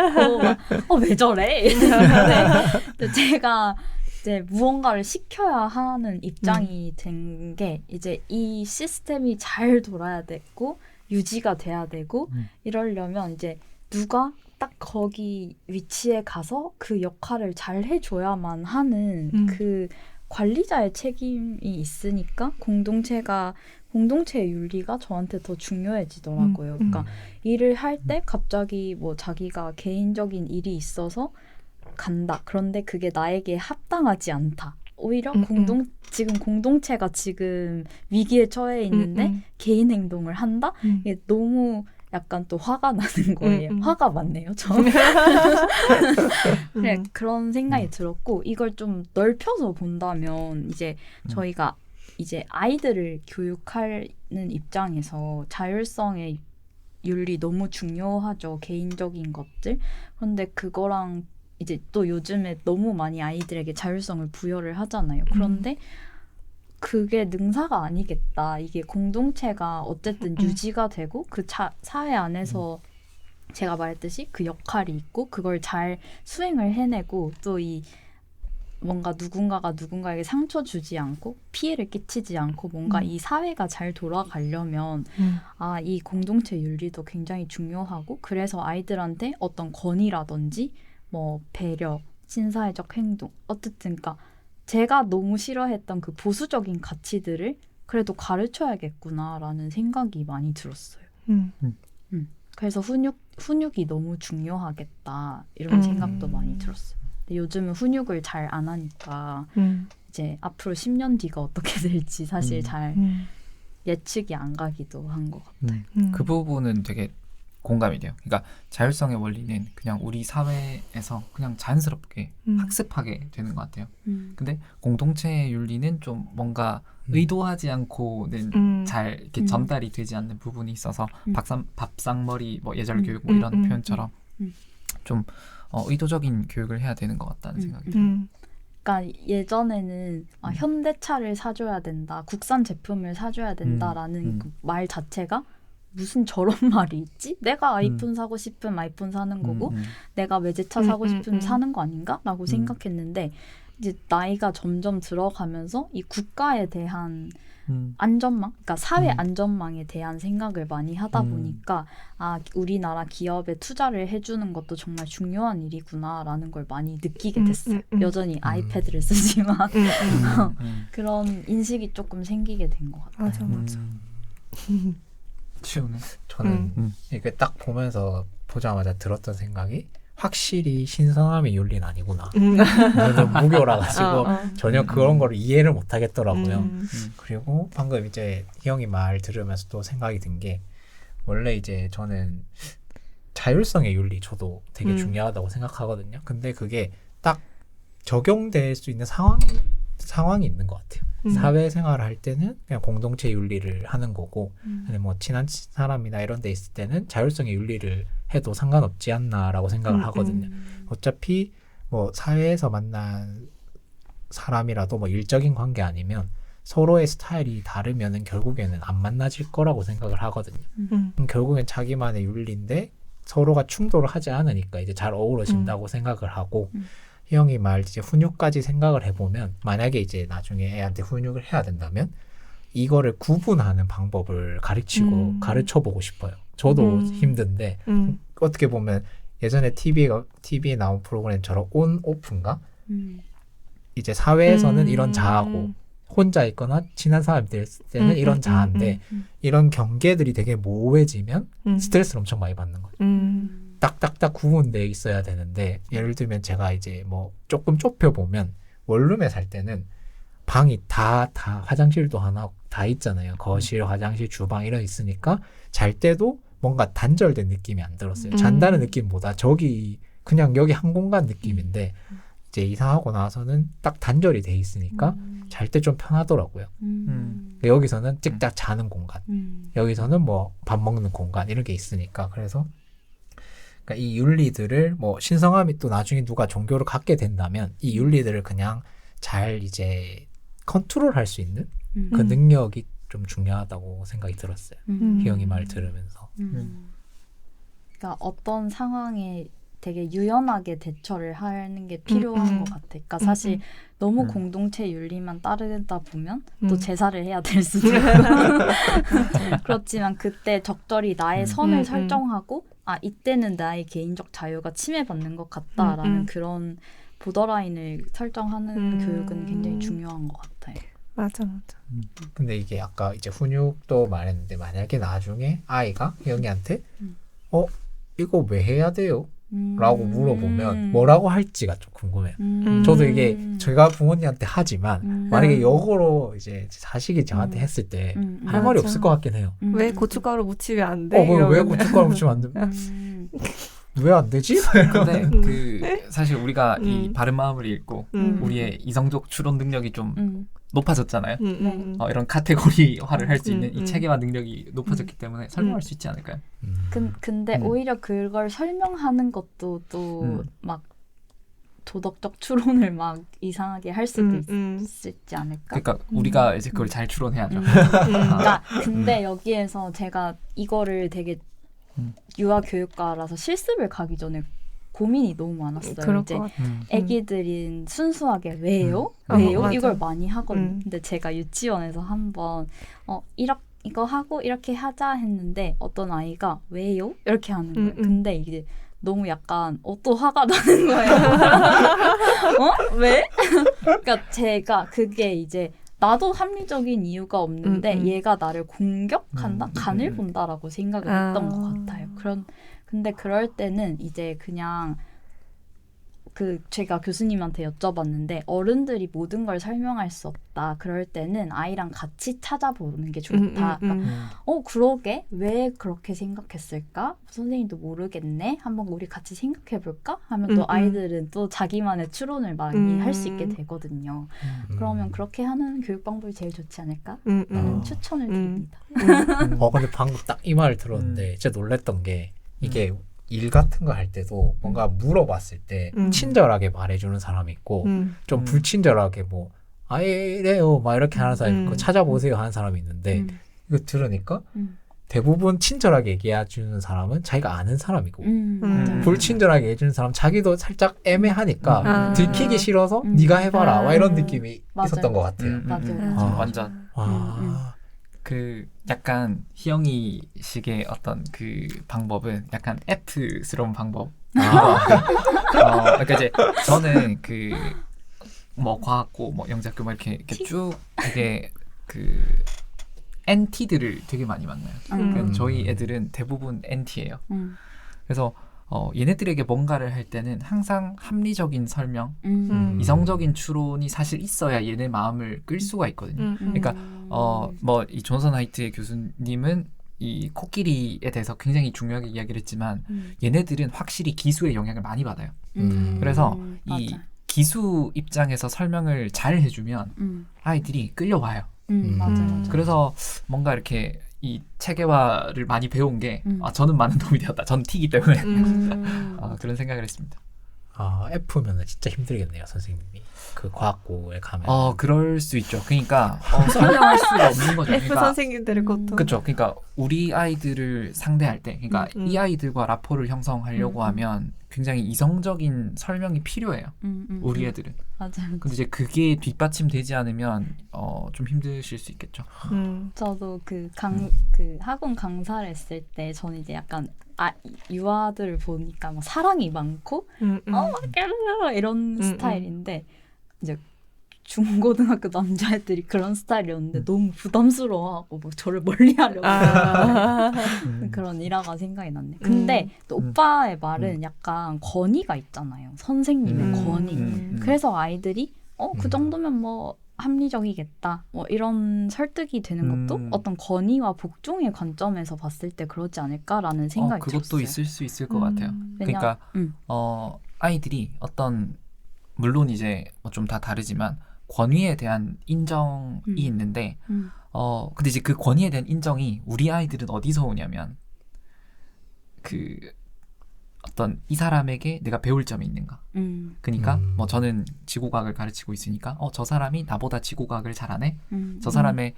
왜 저래? 근데 제가 이제 무언가를 시켜야 하는 입장이 된 게 이제 이 시스템이 잘 돌아야 되고 유지가 돼야 되고 이러려면 이제 누가 딱 거기 위치에 가서 그 역할을 잘 해줘야만 하는 그 관리자의 책임이 있으니까 공동체의 윤리가 저한테 더 중요해지더라고요. 그러니까 일을 할 때 갑자기 뭐 자기가 개인적인 일이 있어서 간다. 그런데 그게 나에게 합당하지 않다. 오히려 지금 공동체가 지금 위기에 처해 있는데 개인 행동을 한다? 이게 너무 약간 또 화가 나는 거예요. 화가 많네요, 저는. 네, 그런 생각이 들었고, 이걸 좀 넓혀서 본다면, 이제 저희가 이제 아이들을 교육하는 입장에서 자율성의 윤리 너무 중요하죠. 개인적인 것들. 그런데 그거랑 이제 또 요즘에 너무 많이 아이들에게 자율성을 부여를 하잖아요. 그런데 그게 능사가 아니겠다. 이게 공동체가 어쨌든 유지가 되고 그 사회 안에서 제가 말했듯이 그 역할이 있고 그걸 잘 수행을 해내고 또 이 뭔가 누군가가 누군가에게 상처 주지 않고 피해를 끼치지 않고 뭔가 이 사회가 잘 돌아가려면 이 공동체 윤리도 굉장히 중요하고 그래서 아이들한테 어떤 권위라든지 뭐 배려, 신사회적 행동 어쨌든 그러니까 제가 너무 싫어했던 그 보수적인 가치들을 그래도 가르쳐야겠구나라는 생각이 많이 들었어요. 그래서 훈육이 너무 중요하겠다 이런 생각도 많이 들었어요. 근데 요즘은 훈육을 잘 안 하니까 이제 앞으로 10년 뒤가 어떻게 될지 사실 잘 예측이 안 가기도 한 것 같아요. 그 부분은 되게 공감이 돼요. 그러니까 자율성의 원리는 그냥 우리 사회에서 그냥 자연스럽게 학습하게 되는 것 같아요. 근데 공동체의 윤리는 좀 뭔가 의도하지 않고는 잘 이렇게 전달이 되지 않는 부분이 있어서 밥상머리 뭐 예절 교육 뭐 이런 표현처럼 좀 의도적인 교육을 해야 되는 것 같다는 생각이 들어요. 그러니까 예전에는 현대차를 사줘야 된다, 국산 제품을 사줘야 된다라는 그 말 자체가 무슨 저런 말이 있지? 내가 아이폰 사고 싶으면 아이폰 사는 거고 내가 외제차 사고 싶으면 사는 거 아닌가? 라고 생각했는데 이제 나이가 점점 들어가면서 이 국가에 대한 안전망, 그러니까 사회 안전망에 대한 생각을 많이 하다 보니까 우리나라 기업에 투자를 해주는 것도 정말 중요한 일이구나라는 걸 많이 느끼게 됐어요. 여전히 아이패드를 쓰지만 그런 인식이 조금 생기게 된 것 같아요. 맞아. 치우는 저는 이렇게 딱 보면서 보자마자 들었던 생각이 확실히 신성함의 윤리는 아니구나. 저는 무교라 가지고 전혀 그런 거를 이해를 못 하겠더라고요. 그리고 방금 이제 희영이 말 들으면서 또 생각이 든 게 원래 이제 저는 자율성의 윤리 저도 되게 중요하다고 생각하거든요. 근데 그게 딱 적용될 수 있는 상황이 있는 것 같아요. 사회생활을 할 때는 그냥 공동체 윤리를 하는 거고 근데 뭐 친한 사람이나 이런 데 있을 때는 자율성의 윤리를 해도 상관없지 않나라고 생각을 하거든요. 어차피 뭐 사회에서 만난 사람이라도 뭐 일적인 관계 아니면 서로의 스타일이 다르면은 결국에는 안 만나질 거라고 생각을 하거든요. 결국엔 자기만의 윤리인데 서로가 충돌을 하지 않으니까 이제 잘 어우러진다고 생각을 하고 희영이 말 이제 훈육까지 생각을 해보면 만약에 이제 나중에 애한테 훈육을 해야 된다면 이거를 구분하는 방법을 가르쳐보고 싶어요. 저도 힘든데 어떻게 보면 예전에 TV에 나온 프로그램처럼 온 오프인가? 이제 사회에서는 이런 자아고 혼자 있거나 친한 사람이 될 때는 이런 자아인데 이런 경계들이 되게 모호해지면 스트레스를 엄청 많이 받는 거죠. 딱딱딱 구분되어 있어야 되는데 예를 들면 제가 이제 뭐 조금 좁혀보면 원룸에 살 때는 방이 다 화장실도 하나 다 있잖아요. 거실, 화장실, 주방 이런 있으니까 잘 때도 뭔가 단절된 느낌이 안 들었어요. 잔다는 느낌보다 저기 그냥 여기 한 공간 느낌인데 이제 이사하고 나서는 딱 단절이 돼 있으니까 잘 때 좀 편하더라고요. 여기서는 찍딱 자는 공간, 여기서는 뭐 밥 먹는 공간 이런 게 있으니까 그래서 그러니까 이 윤리들을 뭐 신성함이 또 나중에 누가 종교를 갖게 된다면 이 윤리들을 그냥 잘 이제 컨트롤할 수 있는 그 능력이 좀 중요하다고 생각이 들었어요. 희영이 말 들으면서. 그러니까 어떤 상황에 되게 유연하게 대처를 하는 게 필요한 것 같아. 그러니까 사실 너무 공동체 윤리만 따르다 보면 또 제사를 해야 될 수도 있고 그렇지만 그때 적절히 나의 선을 설정하고 아 이때는 나의 개인적 자유가 침해받는 것 같다라는 그런 보더라인을 설정하는 교육은 굉장히 중요한 것 같아요. 맞아. 근데 이게 아까 이제 훈육도 말했는데 만약에 나중에 아이가 혜영이한테 이거 왜 해야 돼요? 라고 물어보면 뭐라고 할지가 좀 궁금해요. 저도 이게 제가 부모님한테 하지만 만약에 역으로 이제 자식이 저한테 했을 때 할 말이 맞아. 없을 것 같긴 해요. 왜 고춧가루 묻히면 안 돼? 왜 고춧가루 묻히면 안 돼? 왜 안 되지? 근데 그 사실 우리가 이 바른 마음을 읽고 우리의 이성적 추론 능력이 좀 높아졌잖아요. 이런 카테고리화를 할 수 있는 이 체계화 능력이 높아졌기 때문에 설명할 수 있지 않을까요? 근데 오히려 그걸 설명하는 것도 또 막 도덕적 추론을 막 이상하게 할 수도 있지 않을까? 그러니까 우리가 이제 그걸 잘 추론해야죠. 그러니까 근데 여기에서 제가 이거를 되게 유아 교육과라서 실습을 가기 전에 고민이 너무 많았어요. 그럴 이제 것 같아. 애기들은 순수하게 왜요? 맞아. 이걸 많이 하거든요. 근데 제가 유치원에서 한번 이거 하고 이렇게 하자 했는데 어떤 아이가 왜요? 이렇게 하는 거예요. 근데 이게 너무 약간 또 화가 나는 거예요. 왜? 그러니까 제가 그게 이제 나도 합리적인 이유가 없는데 얘가 나를 공격한다? 간을 본다라고 생각을 했던 것 같아요. 근데 그럴 때는 이제 그냥 제가 교수님한테 여쭤봤는데 어른들이 모든 걸 설명할 수 없다. 그럴 때는 아이랑 같이 찾아보는 게 좋다. 그러니까, 그러게? 왜 그렇게 생각했을까? 선생님도 모르겠네. 한번 우리 같이 생각해볼까? 하면 또 아이들은 또 자기만의 추론을 많이 할 수 있게 되거든요. 그러면 그렇게 하는 교육 방법이 제일 좋지 않을까? 라는 추천을 드립니다. 근데 방금 딱 이 말을 들었는데 진짜 놀랬던 게 이게 일 같은 거 할 때도 뭔가 물어봤을 때 친절하게 말해주는 사람이 있고 좀 불친절하게 이래요 막 이렇게 하는 사람이 있고 찾아보세요 하는 사람이 있는데 이거 들으니까 대부분 친절하게 얘기해주는 사람은 자기가 아는 사람이고 불친절하게 얘기해주는 사람은 자기도 살짝 애매하니까 들키기 싫어서 네가 해봐라 막 이런 느낌이 있었던 것 같아요. 맞아요. 완전 그 약간 희영이식의 어떤 그 방법은 약간 F스러운 방법. 그러니까 이제 저는 그 과학고 영재학교 이렇게 쭉 되게 그 NT들을 되게 많이 만나요. 그러니까 저희 애들은 대부분 NT예요. 그래서 얘네들에게 뭔가를 할 때는 항상 합리적인 설명, 이성적인 추론이 사실 있어야 얘네 마음을 끌 수가 있거든요. 그러니까 이 존슨 하이트의 교수님은 이 코끼리에 대해서 굉장히 중요하게 이야기를 했지만 얘네들은 확실히 기수의 영향을 많이 받아요. 그래서 이 기수 입장에서 설명을 잘 해주면 아이들이 끌려와요. 맞아요. 그래서 뭔가 이렇게 이 체계화를 많이 배운 게 저는 많은 도움이 되었다. 저는 T이기 때문에 그런 생각을 했습니다. F면은 진짜 힘들겠네요, 선생님이. 그 과학고에 가면. 그럴 수 있죠. 그러니까 설명할 수가 없는 거죠. F 선생님들의 고통. 그렇죠. 그러니까 우리 아이들을 상대할 때, 그러니까 이 아이들과 라포를 형성하려고 하면 굉장히 이성적인 설명이 필요해요. 우리 애들은. 맞아요. 근데 이제 그게 뒷받침되지 않으면 좀 힘드실 수 있겠죠. 저도 그 학원 강사를 했을 때 저는 이제 약간 유아들을 보니까 막 사랑이 많고 이런 스타일인데 이제 중고등학교 남자애들이 그런 스타일이었는데 너무 부담스러워하고 저를 멀리하려고 그런 일화가 생각이 났네. 근데 또 오빠의 말은 약간 권위가 있잖아요. 선생님의 권위. 그래서 아이들이 그 정도면 합리적이겠다. 이런 설득이 되는 것도 어떤 권위와 복종의 관점에서 봤을 때 그러지 않을까라는 생각이 그것도 들었어요. 있을 수 있을 것 같아요. 그러니까 아이들이 물론 이제 좀 다 다르지만 권위에 대한 인정이 있는데 근데 이제 그 권위에 대한 인정이 우리 아이들은 어디서 오냐면 어떤 이 사람에게 내가 배울 점이 있는가. 그러니까 뭐 저는 지구과학을 가르치고 있으니까 저 사람이 나보다 지구과학을 잘하네. 저 사람의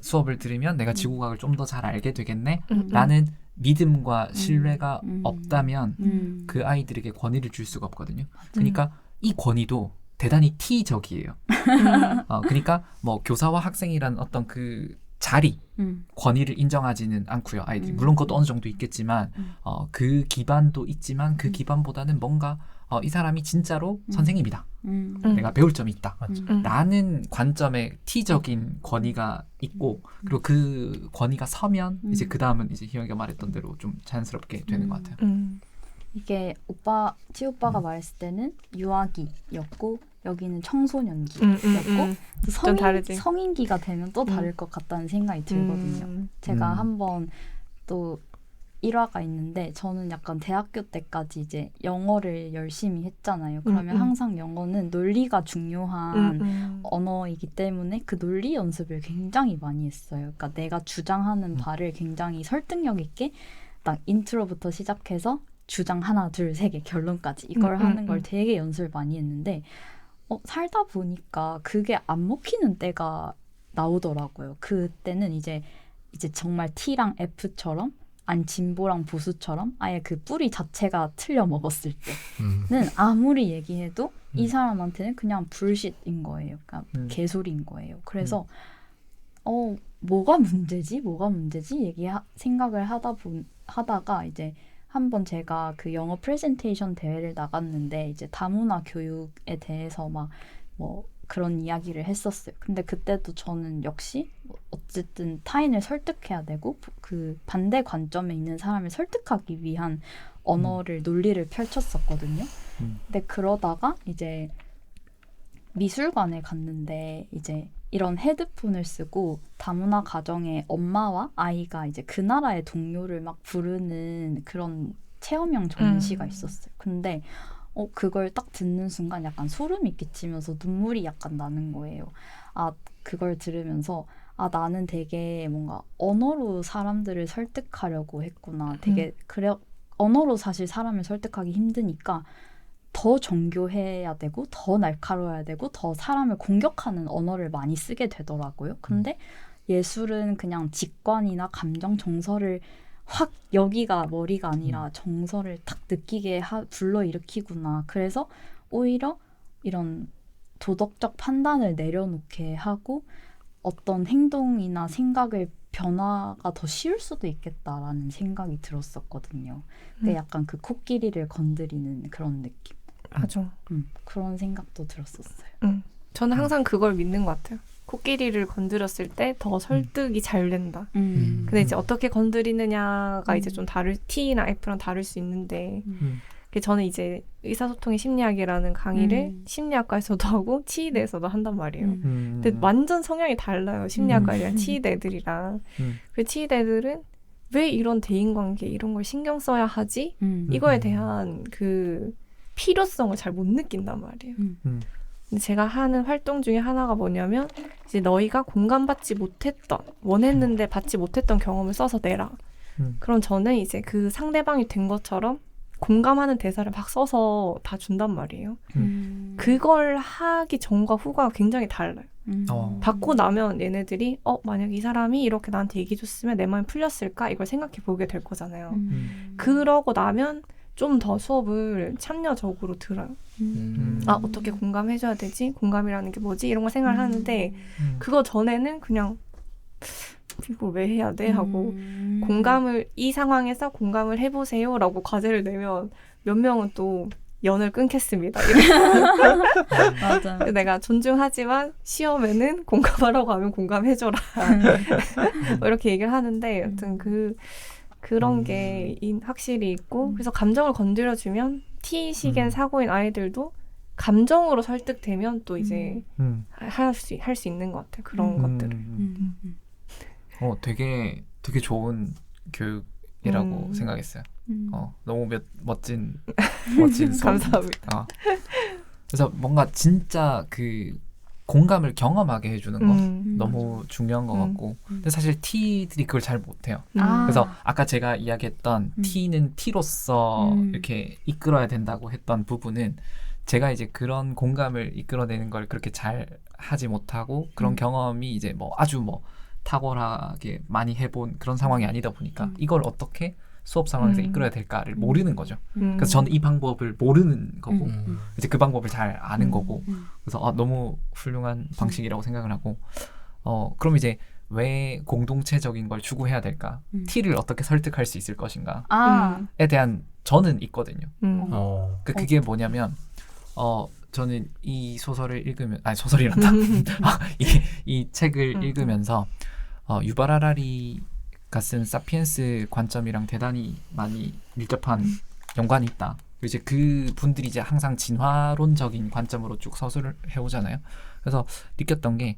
수업을 들으면 내가 지구과학을 좀 더 잘 알게 되겠네. 라는 믿음과 신뢰가 없다면 그 아이들에게 권위를 줄 수가 없거든요. 그러니까 이 권위도 대단히 T적이에요. 그러니까 뭐 교사와 학생이라는 어떤 그 자리, 권위를 인정하지는 않고요. 아이들이 물론 그것도 어느 정도 있겠지만 그 기반도 있지만 그 기반보다는 뭔가 이 사람이 진짜로 선생님이다. 내가 배울 점이 있다. 라는 관점의 T적인 권위가 있고 그리고 그 권위가 서면 이제 그 다음은 이제 희영이가 말했던 대로 좀 자연스럽게 되는 것 같아요. 이게 치오빠가 말했을 때는 유아기였고 여기는 청소년기였고 좀 다르지. 성인기가 되면 또 다를 것 같다는 생각이 들거든요. 제가 한번 또 일화가 있는데 저는 약간 대학교 때까지 이제 영어를 열심히 했잖아요. 그러면 항상 영어는 논리가 중요한 언어이기 때문에 그 논리 연습을 굉장히 많이 했어요. 그러니까 내가 주장하는 바를 굉장히 설득력 있게 딱 인트로부터 시작해서 주장 하나, 둘, 세 개 결론까지 이걸 하는 걸 되게 연습을 많이 했는데 살다 보니까 그게 안 먹히는 때가 나오더라고요. 그때는 이제 정말 T랑 F처럼 안 진보랑 보수처럼 아예 그 뿌리 자체가 틀려 먹었을 때는 아무리 얘기해도 이 사람한테는 그냥 불쉿인 거예요. 그러니까 개소리인 거예요. 그래서 뭐가 문제지 생각을 하다가 이제 한번 제가 그 영어 프레젠테이션 대회를 나갔는데 이제 다문화 교육에 대해서 막 뭐 그런 이야기를 했었어요. 근데 그때도 저는 역시 어쨌든 타인을 설득해야 되고 그 반대 관점에 있는 사람을 설득하기 위한 언어를 논리를 펼쳤었거든요. 근데 그러다가 이제 미술관에 갔는데 이제 이런 헤드폰을 쓰고 다문화 가정의 엄마와 아이가 이제 그 나라의 동요를 막 부르는 그런 체험형 전시가 있었어요. 근데 그걸 딱 듣는 순간 약간 소름이 끼치면서 눈물이 약간 나는 거예요. 그걸 들으면서 나는 되게 뭔가 언어로 사람들을 설득하려고 했구나. 되게 언어로 사실 사람을 설득하기 힘드니까 더 정교해야 되고 더 날카로워야 되고 더 사람을 공격하는 언어를 많이 쓰게 되더라고요. 근데 예술은 그냥 직관이나 감정 정서를 확 여기가 머리가 아니라 정서를 탁 느끼게 불러일으키구나. 그래서 오히려 이런 도덕적 판단을 내려놓게 하고 어떤 행동이나 생각을 변화가 더 쉬울 수도 있겠다라는 생각이 들었었거든요. 근데 약간 그 코끼리를 건드리는 그런 느낌. 맞아. 그런 생각도 들었었어요. 저는 항상 그걸 믿는 것 같아요. 코끼리를 건드렸을 때 더 설득이 잘 된다. 근데 이제 어떻게 건드리느냐가 이제 좀 T나 F랑 다를 수 있는데 저는 이제 의사소통의 심리학이라는 강의를 심리학과에서도 하고 치의대에서도 한단 말이에요. 근데 완전 성향이 달라요. 심리학과랑 치의대 애들이랑. 그 치의대 애들은 왜 이런 대인관계 이런 걸 신경 써야 하지? 이거에 대한 그 필요성을 잘 못 느낀단 말이에요. 근데 제가 하는 활동 중에 하나가 뭐냐면 이제 너희가 공감받지 못했던 원했는데 받지 못했던 경험을 써서 내라. 그럼 저는 이제 그 상대방이 된 것처럼 공감하는 대사를 막 써서 다 준단 말이에요. 그걸 하기 전과 후가 굉장히 달라요. 받고 나면 얘네들이 만약 이 사람이 이렇게 나한테 얘기해줬으면 내 마음이 풀렸을까? 이걸 생각해 보게 될 거잖아요. 그러고 나면 좀 더 수업을 참여적으로 들어요. 어떻게 공감해줘야 되지? 공감이라는 게 뭐지? 이런 걸 생각을 하는데 그거 전에는 그냥 이걸 왜 해야 돼? 하고 이 상황에서 공감을 해보세요 라고 과제를 내면 몇 명은 또 연을 끊겠습니다. 맞아. 내가 존중하지만 시험에는 공감하라고 하면 공감해줘라. 이렇게 얘기를 하는데 여튼 그런 게 확실히 있고 그래서 감정을 건드려주면 T식의 사고인 아이들도 감정으로 설득되면 또 이제 할 수 있는 것 같아요. 그런 것들을. 되게 좋은 교육이라고 생각했어요. 너무 멋진 수업. 감사합니다. 그래서 뭔가 진짜 그 공감을 경험하게 해주는 거 음. 너무 중요한 것 같고 근데 사실 T들이 그걸 잘 못해요. 아. 그래서 아까 제가 이야기했던 T는 T로서 이렇게 이끌어야 된다고 했던 부분은 제가 이제 그런 공감을 이끌어내는 걸 그렇게 잘 하지 못하고 그런 경험이 이제 뭐 아주 뭐 탁월하게 많이 해본 그런 상황이 아니다 보니까 이걸 어떻게 수업 상황에서 이끌어야 될까를 모르는 거죠. 그래서 저는 이 방법을 모르는 거고 이제 그 방법을 잘 아는 거고 그래서 너무 훌륭한 방식이라고 생각을 하고 그럼 이제 왜 공동체적인 걸 추구해야 될까? T를 어떻게 설득할 수 있을 것인가에 대한 저는 있거든요. 그게 뭐냐면 저는 이 소설을 읽으면 소설이란다. 이 책을 읽으면서 유발 하라리가 쓴 사피엔스 관점이랑 대단히 많이 밀접한 연관이 있다. 이제 그 분들이 이제 항상 진화론적인 관점으로 쭉 서술을 해오잖아요. 그래서 느꼈던 게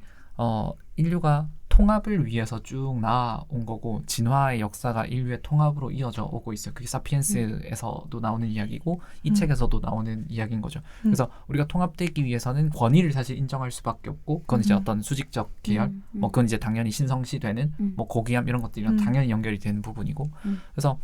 인류가 통합을 위해서 쭉 나아온 거고 진화의 역사가 인류의 통합으로 이어져 오고 있어요. 그게 사피엔스에서도 나오는 이야기고 이 책에서도 나오는 이야기인 거죠. 그래서 우리가 통합되기 위해서는 권위를 사실 인정할 수밖에 없고 그건 이제 어떤 수직적 계열 뭐 그건 이제 당연히 신성시되는 뭐 고귀함 이런 것들이랑 당연히 연결이 되는 부분이고 그래서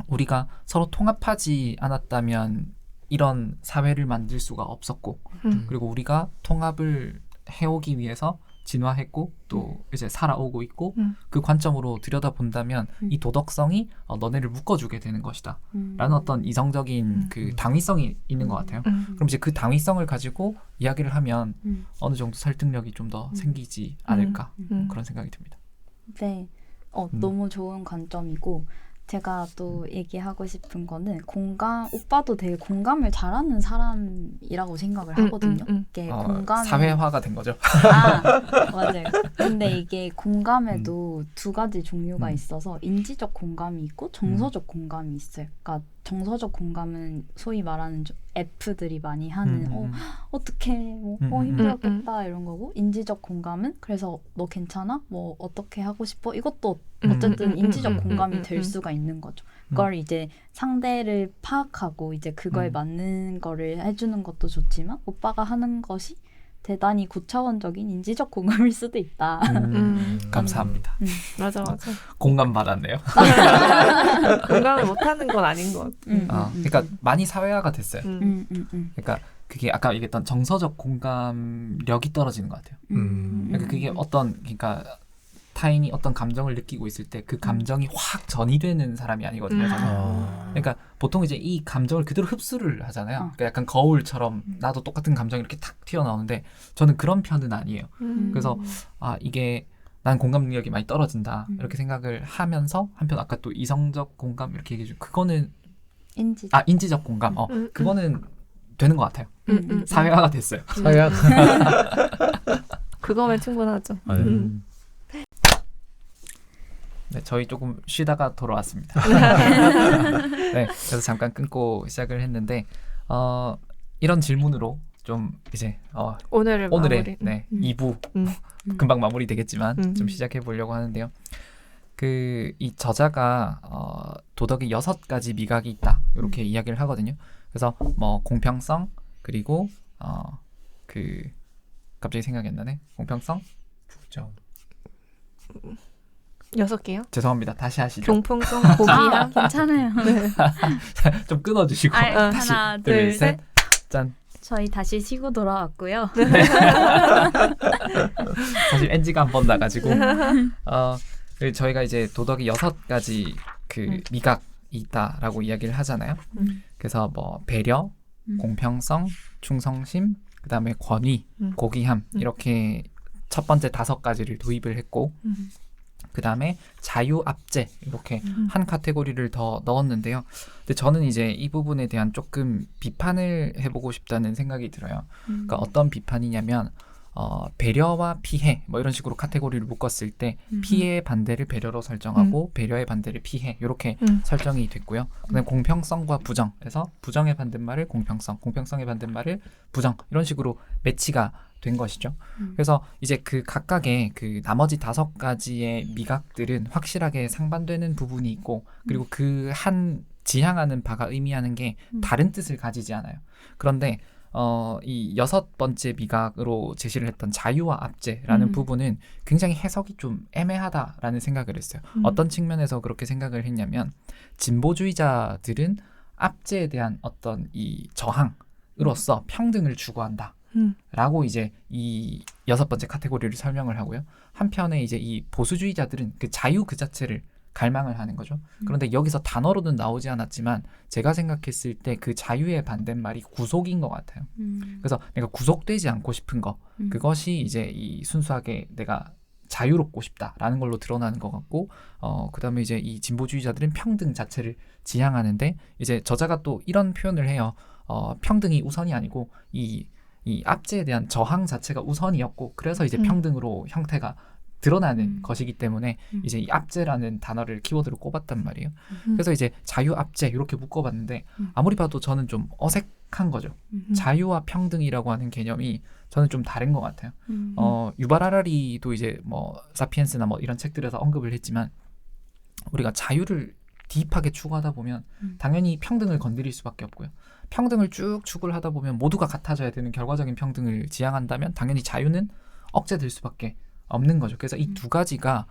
우리가 서로 통합하지 않았다면 이런 사회를 만들 수가 없었고 그리고 우리가 통합을 해오기 위해서 진화했고 또 이제 살아오고 있고 그 관점으로 들여다본다면 이 도덕성이 너네를 묶어주게 되는 것이다 라는 어떤 이성적인 그 당위성이 있는 것 같아요. 그럼 이제 그 당위성을 가지고 이야기를 하면 어느 정도 설득력이 좀 더 생기지 않을까 그런 생각이 듭니다. 네, 너무 좋은 관점이고 제가 또 얘기하고 싶은 거는 오빠도 되게 공감을 잘하는 사람이라고 생각을 하거든요. 이게 사회화가 된 거죠. 맞아요. 근데 이게 공감에도 두 가지 종류가 있어서 인지적 공감이 있고 정서적 공감이 있어요. 그러니까 정서적 공감은 소위 말하는 F들이 많이 하는 어떡해 힘들었겠다 이런 거고 인지적 공감은 그래서 너 괜찮아? 뭐 어떻게 하고 싶어? 이것도 어쨌든 인지적 공감이 될 수가 있는 거죠. 그걸 이제 상대를 파악하고 이제 그거에 맞는 거를 해주는 것도 좋지만 오빠가 하는 것이 대단히 고차원적인 인지적 공감일 수도 있다. 감사합니다. 맞아. 공감 받았네요. 공감을 못하는 건 아닌 것 같아요. 그러니까 많이 사회화가 됐어요. 그러니까 그게 아까 얘기했던 정서적 공감력이 떨어지는 것 같아요. 그러니까 그게 그러니까 타인이 어떤 감정을 느끼고 있을 때 그 감정이 확 전이되는 사람이 아니거든요. 그러니까 보통 이제 이 감정을 그대로 흡수를 하잖아요. 그러니까 약간 거울처럼 나도 똑같은 감정이 이렇게 탁 튀어나오는데 저는 그런 편은 아니에요. 그래서 이게 난 공감 능력이 많이 떨어진다 이렇게 생각을 하면서 한편 아까 또 이성적 공감 이렇게 얘기해 주고 그거는 인지적 공감 그거는 되는 것 같아요. 사회화가 됐어요. 사회화 그거면 충분하죠. 네, 저희 조금 쉬다가 돌아왔습니다. 네, 그래서 잠깐 끊고 시작을 했는데 이런 질문으로 좀 이제 오늘의 마무리. 2부 금방 마무리 되겠지만 좀 시작해 보려고 하는데요. 이 저자가 도덕의 6가지 미각이 있다 이렇게 이야기를 하거든요. 그래서 뭐 공평성 그리고 갑자기 생각이 안 나네. 공평성, 부정. 6개요? 죄송합니다. 다시 하시죠. 경풍성, 고귀함. 괜찮아요. 좀 끊어주시고 다시 하나, 둘, 셋, 짠. 저희 다시 쉬고 돌아왔고요. 사실 NG가 한 번 나가지고 저희가 이제 도덕의 6가지 미각이 있다라고 이야기를 하잖아요. 그래서 뭐 배려, 공평성, 충성심, 그다음에 권위, 고귀함 이렇게 첫 번째 5가지를 도입을 했고 그 다음에 자유, 압제 이렇게 한 카테고리를 더 넣었는데요. 근데 저는 이제 이 부분에 대한 조금 비판을 해보고 싶다는 생각이 들어요. 그러니까 어떤 비판이냐면 배려와 피해 뭐 이런 식으로 카테고리를 묶었을 때 피해의 반대를 배려로 설정하고 배려의 반대를 피해 이렇게 설정이 됐고요. 그다음에 공평성과 부정 그래서 부정의 반대말을 공평성, 공평성의 반대말을 부정 이런 식으로 매치가 된 것이죠. 그래서 이제 그 각각의 그 나머지 5가지의 미각들은 확실하게 상반되는 부분이 있고 그리고 그 한 지향하는 바가 의미하는 게 다른 뜻을 가지지 않아요. 그런데 이 6번째 미각으로 제시를 했던 자유와 압제라는 음. 부분은 굉장히 해석이 좀 애매하다라는 생각을 했어요. 어떤 측면에서 그렇게 생각을 했냐면 진보주의자들은 압제에 대한 어떤 이 저항으로서 평등을 추구한다. 라고 이제 이 6번째 카테고리를 설명을 하고요. 한편에 이제 이 보수주의자들은 그 자유 그 자체를 갈망을 하는 거죠. 그런데 여기서 단어로는 나오지 않았지만 제가 생각했을 때 그 자유의 반대말이 구속인 것 같아요. 그래서 내가 구속되지 않고 싶은 거, 그것이 이제 이 순수하게 내가 자유롭고 싶다라는 걸로 드러나는 것 같고, 그다음에 이제 이 진보주의자들은 평등 자체를 지향하는데, 이제 저자가 또 이런 표현을 해요. 평등이 우선이 아니고 이 압제에 대한 저항 자체가 우선이었고, 그래서 이제 평등으로 형태가 드러나는 것이기 때문에 이제 이 압제라는 단어를 키워드로 꼽았단 말이에요. 그래서 이제 자유, 압제 이렇게 묶어봤는데 아무리 봐도 저는 좀 어색한 거죠. 자유와 평등이라고 하는 개념이 저는 좀 다른 것 같아요. 유발 하라리도 이제 뭐 사피엔스나 뭐 이런 책들에서 언급을 했지만, 우리가 자유를 딥하게 추구하다 보면 당연히 평등을 건드릴 수밖에 없고요. 평등을 쭉 추구를 하다 보면 모두가 같아져야 되는 결과적인 평등을 지향한다면 당연히 자유는 억제될 수밖에 없는 거죠. 그래서 이 두 가지가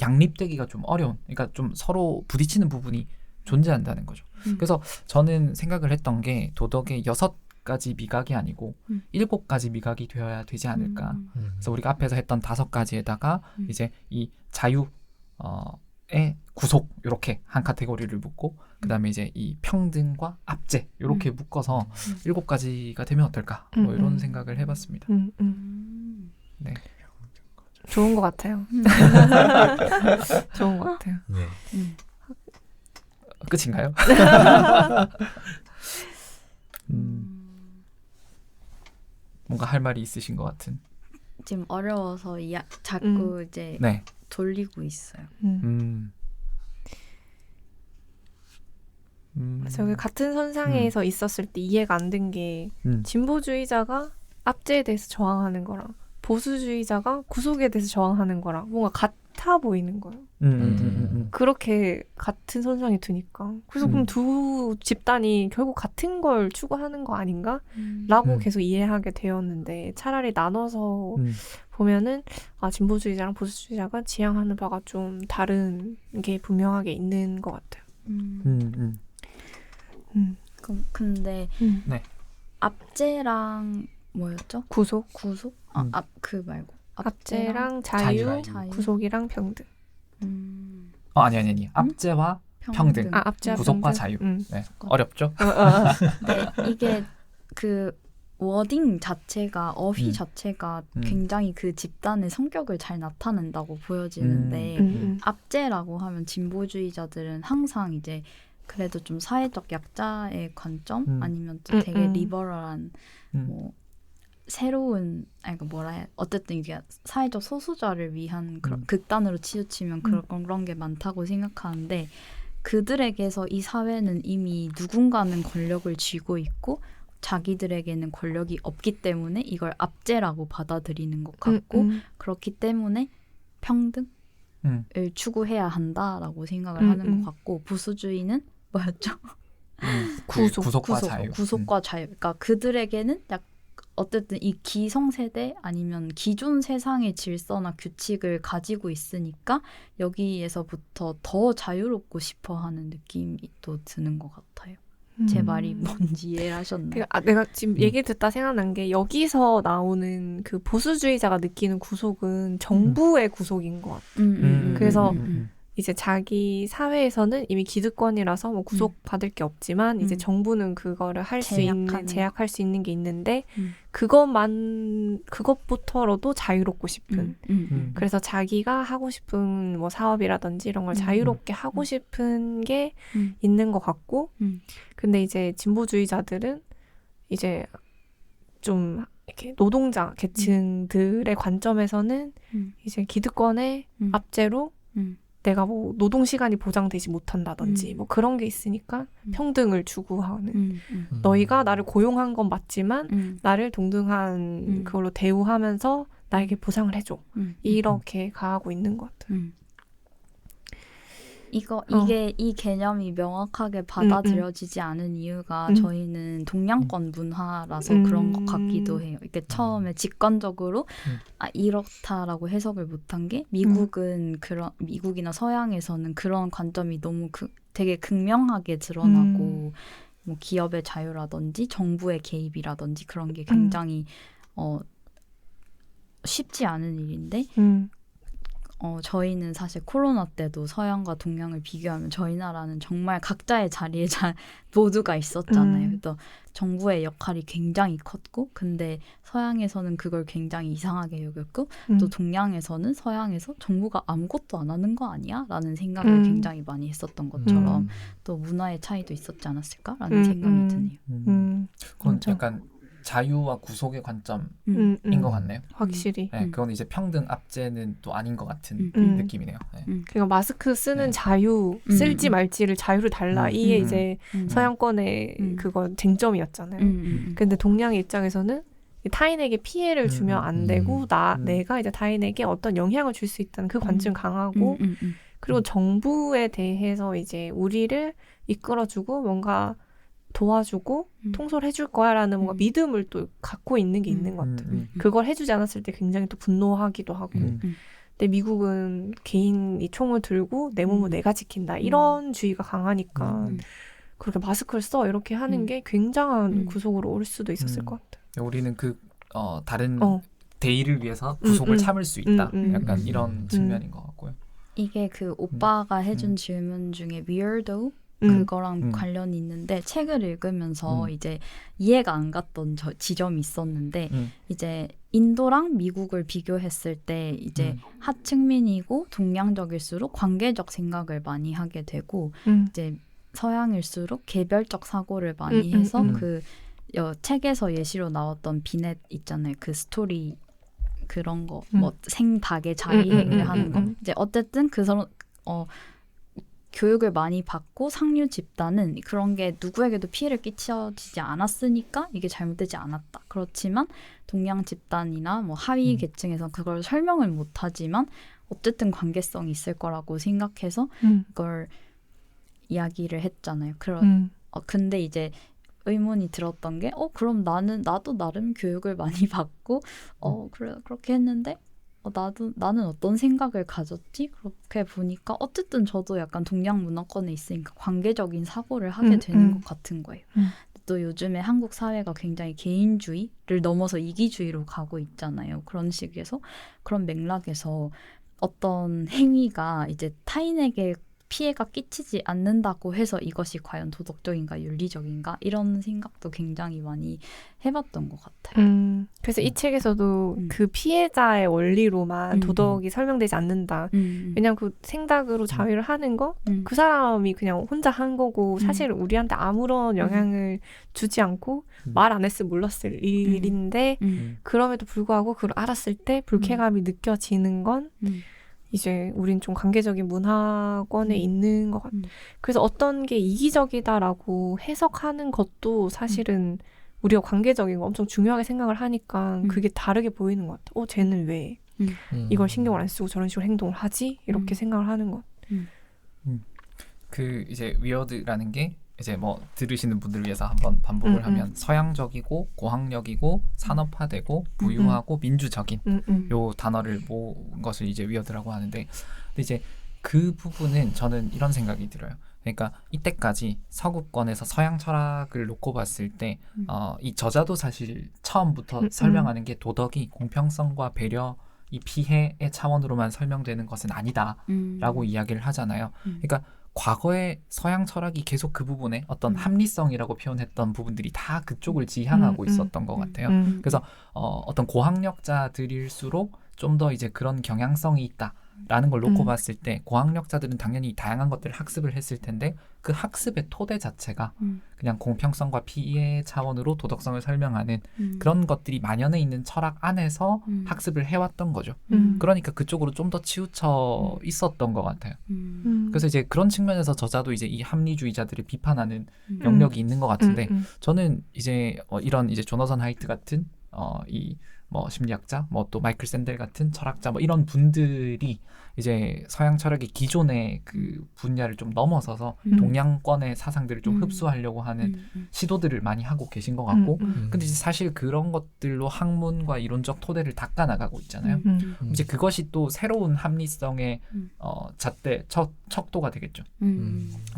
양립되기가 좀 어려운, 그러니까 좀 서로 부딪히는 부분이 존재한다는 거죠. 그래서 저는 생각을 했던 게 도덕의 6가지 미각이 아니고 7가지 미각이 되어야 되지 않을까. 그래서 우리가 앞에서 했던 5가지에다가 이제 이 자유 의 구속 이렇게 한 카테고리를 묶고, 그 다음에 이제 이 평등과 압제 이렇게 묶어서 7가지가 되면 어떨까, 뭐 이런 생각을 해봤습니다. 네. 좋은 것 같아요. 좋은 것 같아요. 네. 끝인가요? 뭔가 할 말이 있으신 것 같은. 지금 어려워서 자꾸 이제 네. 돌리고 있어요. 저기 같은 선상에서 있었을 때 이해가 안 된 게 진보주의자가 압제에 대해서 저항하는 거랑 보수주의자가 구속에 대해서 저항하는 거랑 뭔가 같아 보이는 거예요. 그렇게 같은 선상에 두니까. 그래서 그럼 두 집단이 결국 같은 걸 추구하는 거 아닌가? 라고 계속 이해하게 되었는데, 차라리 나눠서 보면은 진보주의자랑 보수주의자가 지향하는 바가 좀 다른 게 분명하게 있는 것 같아요. 근데 네. 압제랑 뭐였죠? 구속? 그 말고 압제랑 자유, 자유. 구속이랑 평등. 아니. 압제와 평등. 압제와 구속과 평등? 자유. 네. 어렵죠? 네, 이게 그 워딩 자체가 어휘 자체가 굉장히 그 집단의 성격을 잘 나타낸다고 보여지는데 압제라고 하면 진보주의자들은 항상 이제 그래도 좀 사회적 약자의 관점 아니면 또 되게 리버럴한 뭐 새로운 어쨌든 이게 사회적 소수자를 위한 그런 극단으로 치우치면 그런 게 많다고 생각하는데, 그들에게서 이 사회는 이미 누군가는 권력을 쥐고 있고 자기들에게는 권력이 없기 때문에 이걸 압제라고 받아들이는 것 같고 그렇기 때문에 평등을 추구해야 한다라고 생각을 하는 것 같고, 보수주의는 뭐였죠? 구속과 자유. 구속과 자유. 그러니까 그들에게는 어쨌든 이 기성세대 아니면 기존 세상의 질서나 규칙을 가지고 있으니까 여기에서부터 더 자유롭고 싶어하는 느낌이 또 드는 것 같아요. 제 말이 뭔지 이해하셨나요? 내가 지금 얘기 듣다 생각난 게, 여기서 나오는 그 보수주의자가 느끼는 구속은 정부의 구속인 것 같아요. 그래서 이제 자기 사회에서는 이미 기득권이라서 뭐 구속받을 게 없지만 이제 정부는 그거를 제약할 수 있는 게 있는데 그것부터로도 자유롭고 싶은 그래서 자기가 하고 싶은 뭐 사업이라든지 이런 걸 자유롭게 하고 싶은 게 있는 것 같고, 근데 이제 진보주의자들은 이제 좀 이렇게 노동자 계층들의 관점에서는 이제 기득권의 압제로 내가 뭐 노동 시간이 보장되지 못한다든지 뭐 그런 게 있으니까 평등을 추구하는, 너희가 나를 고용한 건 맞지만 나를 동등한 그걸로 대우하면서 나에게 보상을 해줘, 이렇게 가하고 있는 것 같아요. 이게 이 개념이 명확하게 받아들여지지 않은 이유가 저희는 동양권 문화라서 그런 것 같기도 해요. 이게 처음에 직관적으로 이렇다라고 해석을 못한 게 미국이나 서양에서는 그런 관점이 너무 되게 극명하게 드러나고 뭐 기업의 자유라든지 정부의 개입이라든지 그런 게 굉장히 쉽지 않은 일인데 저희는 사실 코로나 때도 서양과 동양을 비교하면 저희 나라는 정말 각자의 자리에 모두가 있었잖아요. 그래서 정부의 역할이 굉장히 컸고 근데 서양에서는 그걸 굉장히 이상하게 여겼고 또 동양에서는 서양에서 정부가 아무것도 안 하는 거 아니야? 라는 생각을 굉장히 많이 했었던 것처럼 또 문화의 차이도 있었지 않았을까라는 생각이 드네요. 그건 맞아. 약간 자유와 구속의 관점인 것 같네요. 확실히. 네, 그건 이제 평등 압제는 또 아닌 것 같은 느낌이네요. 네. 그러니까 마스크 쓰는 네. 자유, 쓸지 말지를 자유를 달라. 이게 이제 서양권의 그거 쟁점이었잖아요. 근데 동양의 입장에서는 타인에게 피해를 주면 안 되고 내가 이제 타인에게 어떤 영향을 줄 수 있다는 그 관점 강하고 그리고 정부에 대해서 이제 우리를 이끌어주고 뭔가 도와주고 통솔해줄 거야라는 뭔가 믿음을 또 갖고 있는 게 있는 것 같아요. 그걸 해주지 않았을 때 굉장히 또 분노하기도 하고 근데 미국은 개인이 총을 들고 내 몸을 내가 지킨다 이런 주의가 강하니까 그렇게 마스크를 써 이렇게 하는 게 굉장한 구속으로 올 수도 있었을 것 같아요. 우리는 다른 대의를 위해서 구속을 참을 수 있다. 약간 이런 측면인 것 같고요. 이게 그 오빠가 해준 질문 중에 weirdo 그거랑 관련이 있는데 책을 읽으면서 이제 이해가 안 갔던 지점이 있었는데 이제 인도랑 미국을 비교했을 때 이제 하층민이고 동양적일수록 관계적 생각을 많이 하게 되고 이제 서양일수록 개별적 사고를 많이 해서 그 책에서 예시로 나왔던 비넷 있잖아요. 그 스토리 그런 거 뭐 생닭의 자위행을 하는 거 이제 어쨌든 교육을 많이 받고 상류 집단은 그런 게 누구에게도 피해를 끼쳐지지 않았으니까 이게 잘못되지 않았다. 그렇지만 동양 집단이나 뭐 하위 계층에서는 그걸 설명을 못하지만 어쨌든 관계성이 있을 거라고 생각해서 그걸 이야기를 했잖아요. 근데 이제 의문이 들었던 게 그럼 나도 나름 교육을 많이 받고 그렇게 했는데 나는 어떤 생각을 가졌지? 그렇게 보니까 어쨌든 저도 약간 동양 문화권에 있으니까 관계적인 사고를 하게 되는 것 같은 거예요. 또 요즘에 한국 사회가 굉장히 개인주의를 넘어서 이기주의로 가고 있잖아요. 그런 식에서 그런 맥락에서 어떤 행위가 이제 타인에게 피해가 끼치지 않는다고 해서 이것이 과연 도덕적인가 윤리적인가 이런 생각도 굉장히 많이 해봤던 것 같아요. 그래서 이 책에서도 그 피해자의 원리로만 도덕이 설명되지 않는다. 왜냐하면 그 생닭으로 자위를 하는 거 그 사람이 그냥 혼자 한 거고 사실 우리한테 아무런 영향을 주지 않고 말 안 했으면 몰랐을 일인데 그럼에도 불구하고 그걸 알았을 때 불쾌감이 느껴지는 건 이제 우린 좀 관계적인 문화권에 있는 것 같아요. 그래서 어떤 게 이기적이다라고 해석하는 것도 사실은 우리가 관계적인 거 엄청 중요하게 생각을 하니까 그게 다르게 보이는 것 같아요. 쟤는 왜 이걸 신경을 안 쓰고 저런 식으로 행동을 하지? 이렇게 생각을 하는 것 같아요. 그 이제 위어드라는 게 이제 뭐 들으시는 분들을 위해서 한번 반복을 하면 서양적이고 고학력이고 산업화되고 부유하고 민주적인 요 단어를 모은 것을 이제 위어드라고 하는데 근데 이제 그 부분은 저는 이런 생각이 들어요. 그러니까 이때까지 서구권에서 서양 철학을 놓고 봤을 때 이 저자도 사실 처음부터 설명하는 게 도덕이 공평성과 배려 이 피해의 차원으로만 설명되는 것은 아니다라고 이야기를 하잖아요. 그러니까 과거의 서양 철학이 계속 그 부분에 어떤 합리성이라고 표현했던 부분들이 다 그쪽을 지향하고 있었던 것 같아요. 그래서 어떤 고학력자들일수록 좀 더 이제 그런 경향성이 있다라는 걸 놓고 봤을 때 고학력자들은 당연히 다양한 것들을 학습을 했을 텐데 그 학습의 토대 자체가 그냥 공평성과 피해 차원으로 도덕성을 설명하는 그런 것들이 만연해 있는 철학 안에서 학습을 해왔던 거죠. 그러니까 그쪽으로 좀 더 치우쳐 있었던 것 같아요. 그래서 이제 그런 측면에서 저자도 이제 이 합리주의자들을 비판하는 영역이 있는 것 같은데 저는 이제 이런 이제 조너선 하이트 같은 이 뭐 심리학자, 뭐 또 마이클 샌델 같은 철학자, 뭐 이런 분들이 이제 서양 철학의 기존의 그 분야를 좀 넘어서서 동양권의 사상들을 좀 흡수하려고 하는 시도들을 많이 하고 계신 것 같고, 근데 이제 사실 그런 것들로 학문과 이론적 토대를 닦아 나가고 있잖아요. 이제 그것이 또 새로운 합리성의 잣대, 척도가 되겠죠.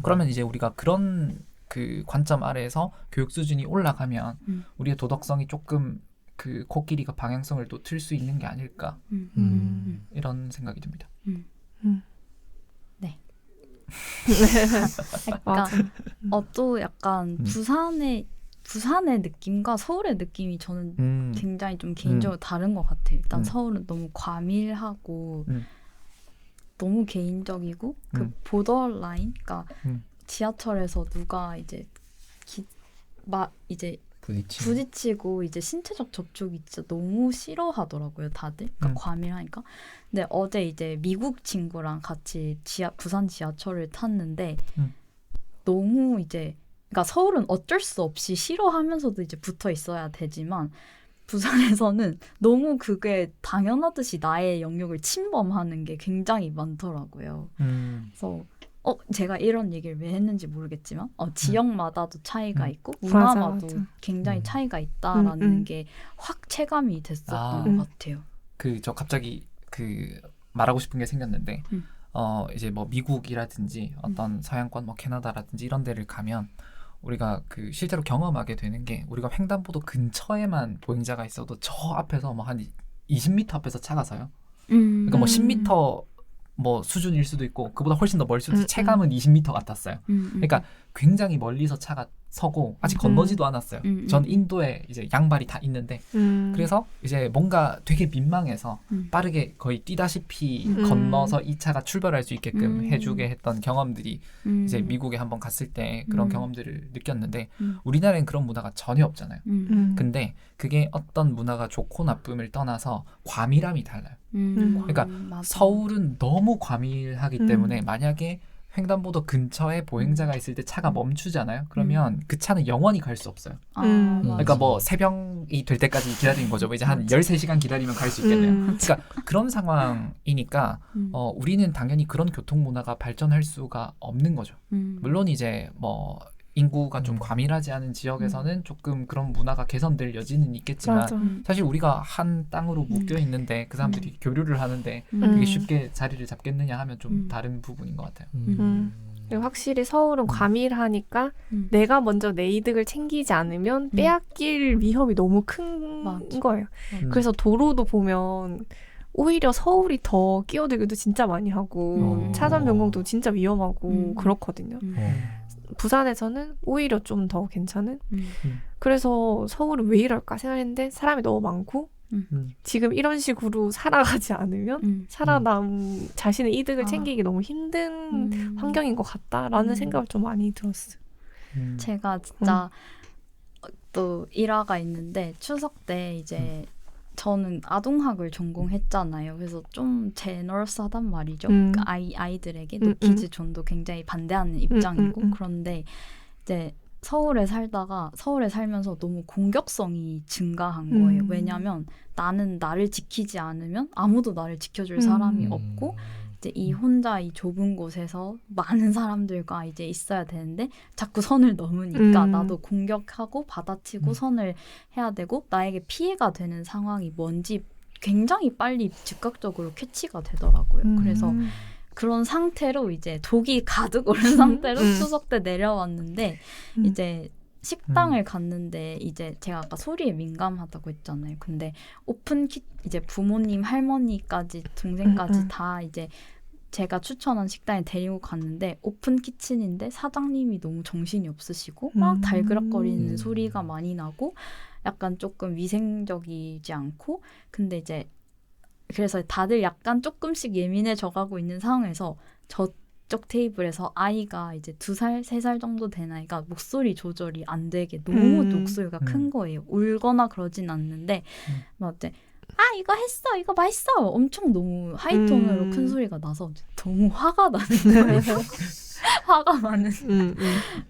그러면 이제 우리가 그런 그 관점 아래에서 교육 수준이 올라가면 우리의 도덕성이 조금 그 코끼리가 방향성을 또 틀 수 있는 게 아닐까 이런 생각이 듭니다. 네. 약간 또 약간 부산의 느낌과 서울의 느낌이 저는 굉장히 좀 개인적으로 다른 것 같아요. 일단 서울은 너무 과밀하고 너무 개인적이고 그 보더라인, 그러니까 지하철에서 누가 이제 이제 부딪히고 이제 신체적 접촉이 진짜 너무 싫어하더라고요, 다들. 그러니까 과밀하니까. 근데 어제 이제 미국 친구랑 같이 부산 지하철을 탔는데 너무 이제, 그러니까 서울은 어쩔 수 없이 싫어하면서도 이제 붙어 있어야 되지만 부산에서는 너무 그게 당연하듯이 나의 영역을 침범하는 게 굉장히 많더라고요. 그래서 제가 이런 얘기를 왜 했는지 모르겠지만 지역마다도 차이가 있고 문화마도 맞아. 굉장히 차이가 있다라는 게 확 체감이 됐었던 것 같아요. 저 갑자기 그 말하고 싶은 게 생겼는데 이제 뭐 미국이라든지 어떤 서양권 뭐 캐나다라든지 이런 데를 가면 우리가 그 실제로 경험하게 되는 게, 우리가 횡단보도 근처에만 보행자가 있어도 저 앞에서 뭐 한 20m 앞에서 차가 서요. 그러니까 뭐 10m 뭐 수준일 수도 있고 그보다 훨씬 더 멀 수도 있고 체감은 20m 같았어요. 그러니까 굉장히 멀리서 차가 서고 아직 건너지도 않았어요. 전 인도에 이제 양발이 다 있는데 그래서 이제 뭔가 되게 민망해서 빠르게 거의 뛰다시피 건너서 이 차가 출발할 수 있게끔 해주게 했던 경험들이 이제 미국에 한번 갔을 때 그런 경험들을 느꼈는데 우리나라엔 그런 문화가 전혀 없잖아요. 근데 그게 어떤 문화가 좋고 나쁨을 떠나서 과밀함이 달라요. 그러니까 맞아. 서울은 너무 과밀하기 때문에 만약에 횡단보도 근처에 보행자가 있을 때 차가 멈추잖아요. 그러면 그 차는 영원히 갈 수 없어요. 그러니까 뭐 새벽이 될 때까지 기다리는 거죠. 뭐 이제 한 13시간 기다리면 갈 수 있겠네요. 그러니까 그런 상황이니까 우리는 당연히 그런 교통 문화가 발전할 수가 없는 거죠. 물론 이제 뭐 인구가 좀 과밀하지 않은 지역에서는 조금 그런 문화가 개선될 여지는 있겠지만 맞아. 사실 우리가 한 땅으로 묶여 있는데 그 사람들이 교류를 하는데 그게 쉽게 자리를 잡겠느냐 하면 좀 다른 부분인 것 같아요. 그리고 확실히 서울은 과밀하니까 내가 먼저 내 이득을 챙기지 않으면 빼앗길 위험이 너무 큰 맞아. 거예요. 그래서 도로도 보면 오히려 서울이 더 끼어들기도 진짜 많이 하고 차선 변경도 진짜 위험하고 그렇거든요. 부산에서는 오히려 좀 더 괜찮은? 그래서 서울은 왜 이럴까 생각했는데 사람이 너무 많고 지금 이런 식으로 살아가지 않으면 자신의 이득을 챙기기 너무 힘든 환경인 것 같다라는 생각을 좀 많이 들었어요. 제가 진짜 또 일화가 있는데 추석 때 이제 저는 아동학을 전공했잖아요. 그래서 좀 제너럴스하단 말이죠. 그러니까 아이들에게 노키즈 존도 굉장히 반대하는 입장이고 그런데 이제 서울에 살면서 너무 공격성이 증가한 거예요. 왜냐하면 나는 나를 지키지 않으면 아무도 나를 지켜줄 사람이 없고 이제 이 혼자 이 좁은 곳에서 많은 사람들과 이제 있어야 되는데 자꾸 선을 넘으니까 나도 공격하고 받아치고 선을 해야 되고 나에게 피해가 되는 상황이 뭔지 굉장히 빨리 즉각적으로 캐치가 되더라고요. 그래서 그런 상태로 이제 독이 가득 오른 상태로 추석 때 내려왔는데 이제 식당을 갔는데 이제 제가 아까 소리에 민감하다고 했잖아요. 근데 이제 부모님, 할머니까지 동생까지 다 이제 제가 추천한 식당에 데리고 갔는데 오픈 키친인데 사장님이 너무 정신이 없으시고 막 달그락거리는 소리가 많이 나고 약간 조금 위생적이지 않고 근데 이제 그래서 다들 약간 조금씩 예민해져가고 있는 상황에서 저쪽 테이블에서 아이가 이제 2살, 3살 정도 된 아이가 목소리 조절이 안 되게 너무 목소리가 큰 거예요. 울거나 그러진 않는데 막 이제 이거 했어, 이거 맛있어 엄청 너무 하이톤으로 큰 소리가 나서 너무 화가 나는 거예요. 화가 많은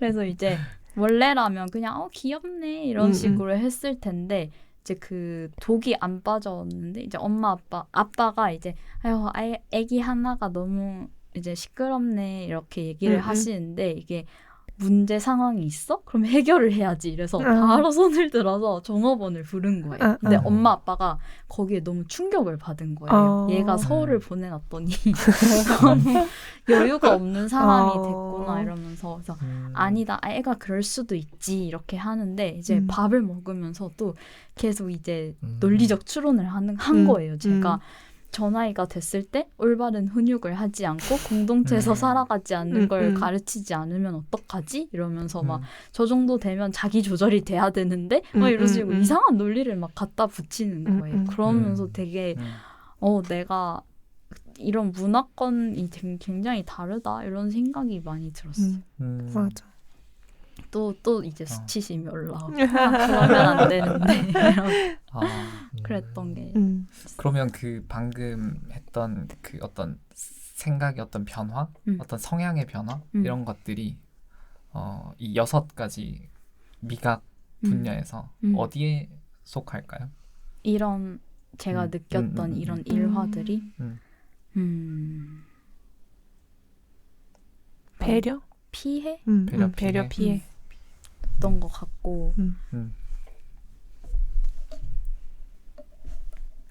그래서 이제 원래라면 그냥 귀엽네 이런 식으로 했을 텐데 이제 그 독이 안 빠졌는데 이제 엄마 아빠가 이제 아유 애기 하나가 너무 이제 시끄럽네 이렇게 얘기를 하시는데 이게 문제 상황이 있어? 그럼 해결을 해야지. 이래서 바로 손을 들어서 종업원을 부른 거예요. 근데 엄마 아빠가 거기에 너무 충격을 받은 거예요. 얘가 서울을 보내놨더니 너무 여유가 없는 사람이 됐구나 이러면서 그래서 아니다. 애가 그럴 수도 있지 이렇게 하는데 이제 밥을 먹으면서 또 계속 이제 논리적 추론을 한 거예요. 제가 저 나이가 됐을 때 올바른 훈육을 하지 않고 공동체에서 살아가지 않는 걸 가르치지 않으면 어떡하지? 이러면서 막 저 정도 되면 자기 조절이 돼야 되는데 막 이러시고 이상한 논리를 막 갖다 붙이는 거예요. 그러면서 되게 내가 이런 문화권이 굉장히 다르다 이런 생각이 많이 들었어요. 맞아. 또 이제 수치심이 올라오고 그러면 안 되는데 그랬던 게 그러면 그 방금 했던 그 어떤 생각의 어떤 변화, 어떤 성향의 변화 이런 것들이 이 6가지 미각 분야에서 어디에 속할까요? 이런 제가 느꼈던 이런 일화들이 배려? 피해? 배려 피해. 어떤 것 같고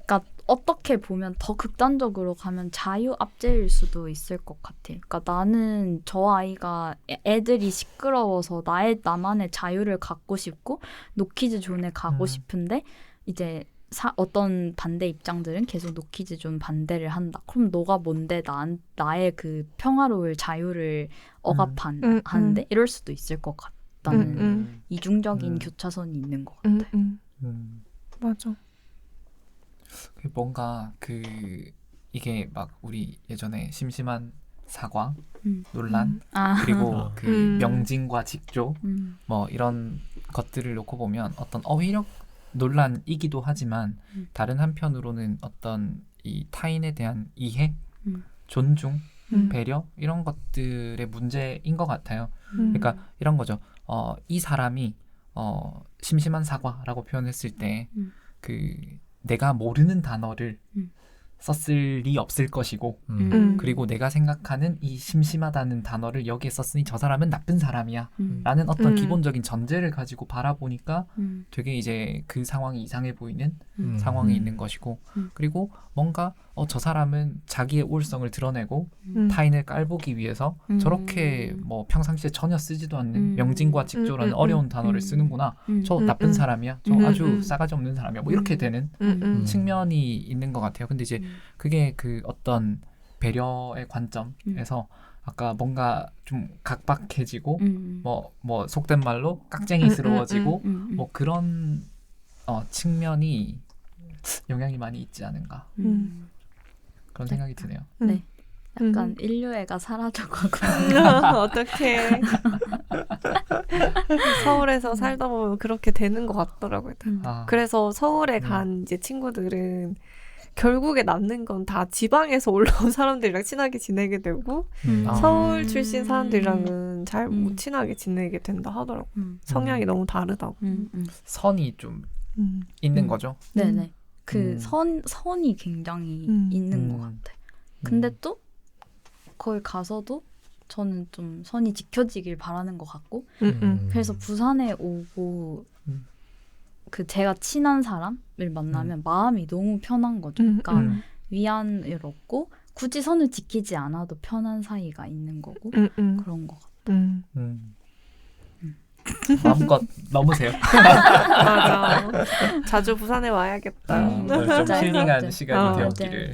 그러니까 어떻게 보면 더 극단적으로 가면 자유압제일 수도 있을 것 같아. 그러니까 나는 저 아이가 애들이 시끄러워서 나만의 자유를 갖고 싶고 노키즈 존에 가고 싶은데 이제 어떤 반대 입장들은 계속 노키즈 존 반대를 한다. 그럼 너가 뭔데 나의 그 평화로울 자유를 억압하는데 이럴 수도 있을 것 같다는 이중적인 교차선이 있는 것 같아요. 맞아. 뭔가 이게 막 우리 예전에 심심한 사과 논란 그리고 그 명징과 직조 뭐 이런 것들을 놓고 보면 어떤 어휘력 논란이기도 하지만 다른 한편으로는 어떤 이 타인에 대한 이해, 존중, 배려 이런 것들의 문제인 것 같아요. 그러니까 이런 거죠. 이 사람이 심심한 사과라고 표현했을 때 내가 모르는 단어를 썼을 리 없을 것이고 그리고 내가 생각하는 이 심심하다는 단어를 여기에 썼으니 저 사람은 나쁜 사람이야 라는 어떤 기본적인 전제를 가지고 바라보니까 되게 이제 그 상황이 이상해 보이는 상황이 있는 것이고 그리고 뭔가 저 사람은 자기의 우울성을 드러내고 타인을 깔보기 위해서 저렇게 뭐 평상시에 전혀 쓰지도 않는 명징과 직조라는 어려운 단어를 쓰는구나 저 나쁜 사람이야 저 아주 싸가지 없는 사람이야 뭐 이렇게 되는 측면이 있는 것 같아요. 근데 이제 그게 그 어떤 배려의 관점에서 아까 뭔가 좀 각박해지고 뭐 속된 말로 깍쟁이스러워지고 뭐 그런 측면이 영향이 많이 있지 않은가 그런 생각이 드네요. 네, 약간 인류애가 사라져가고 어떡해. 서울에서 살다 보면 그렇게 되는 것 같더라고요. 그래서 서울에 간 이제 친구들은 결국에 남는 건 다 지방에서 올라온 사람들이랑 친하게 지내게 되고 서울 출신 사람들이랑은 잘 못 친하게 지내게 된다 하더라고요. 성향이 너무 다르다고. 선이 좀 있는 거죠. 네네. 그 선이 굉장히 있는 것 같아요. 근데 또 거기 가서도 저는 좀 선이 지켜지길 바라는 것 같고 그래서 부산에 오고 그 제가 친한 사람을 만나면 마음이 너무 편한 거죠. 그러니까 위안을 얻고 굳이 선을 지키지 않아도 편한 사이가 있는 거고 그런 것 같아요. 마음껏 넘으세요. 맞아. 자주 부산에 와야겠다. 좀 힐링한 맞아요. 시간이 되었기를.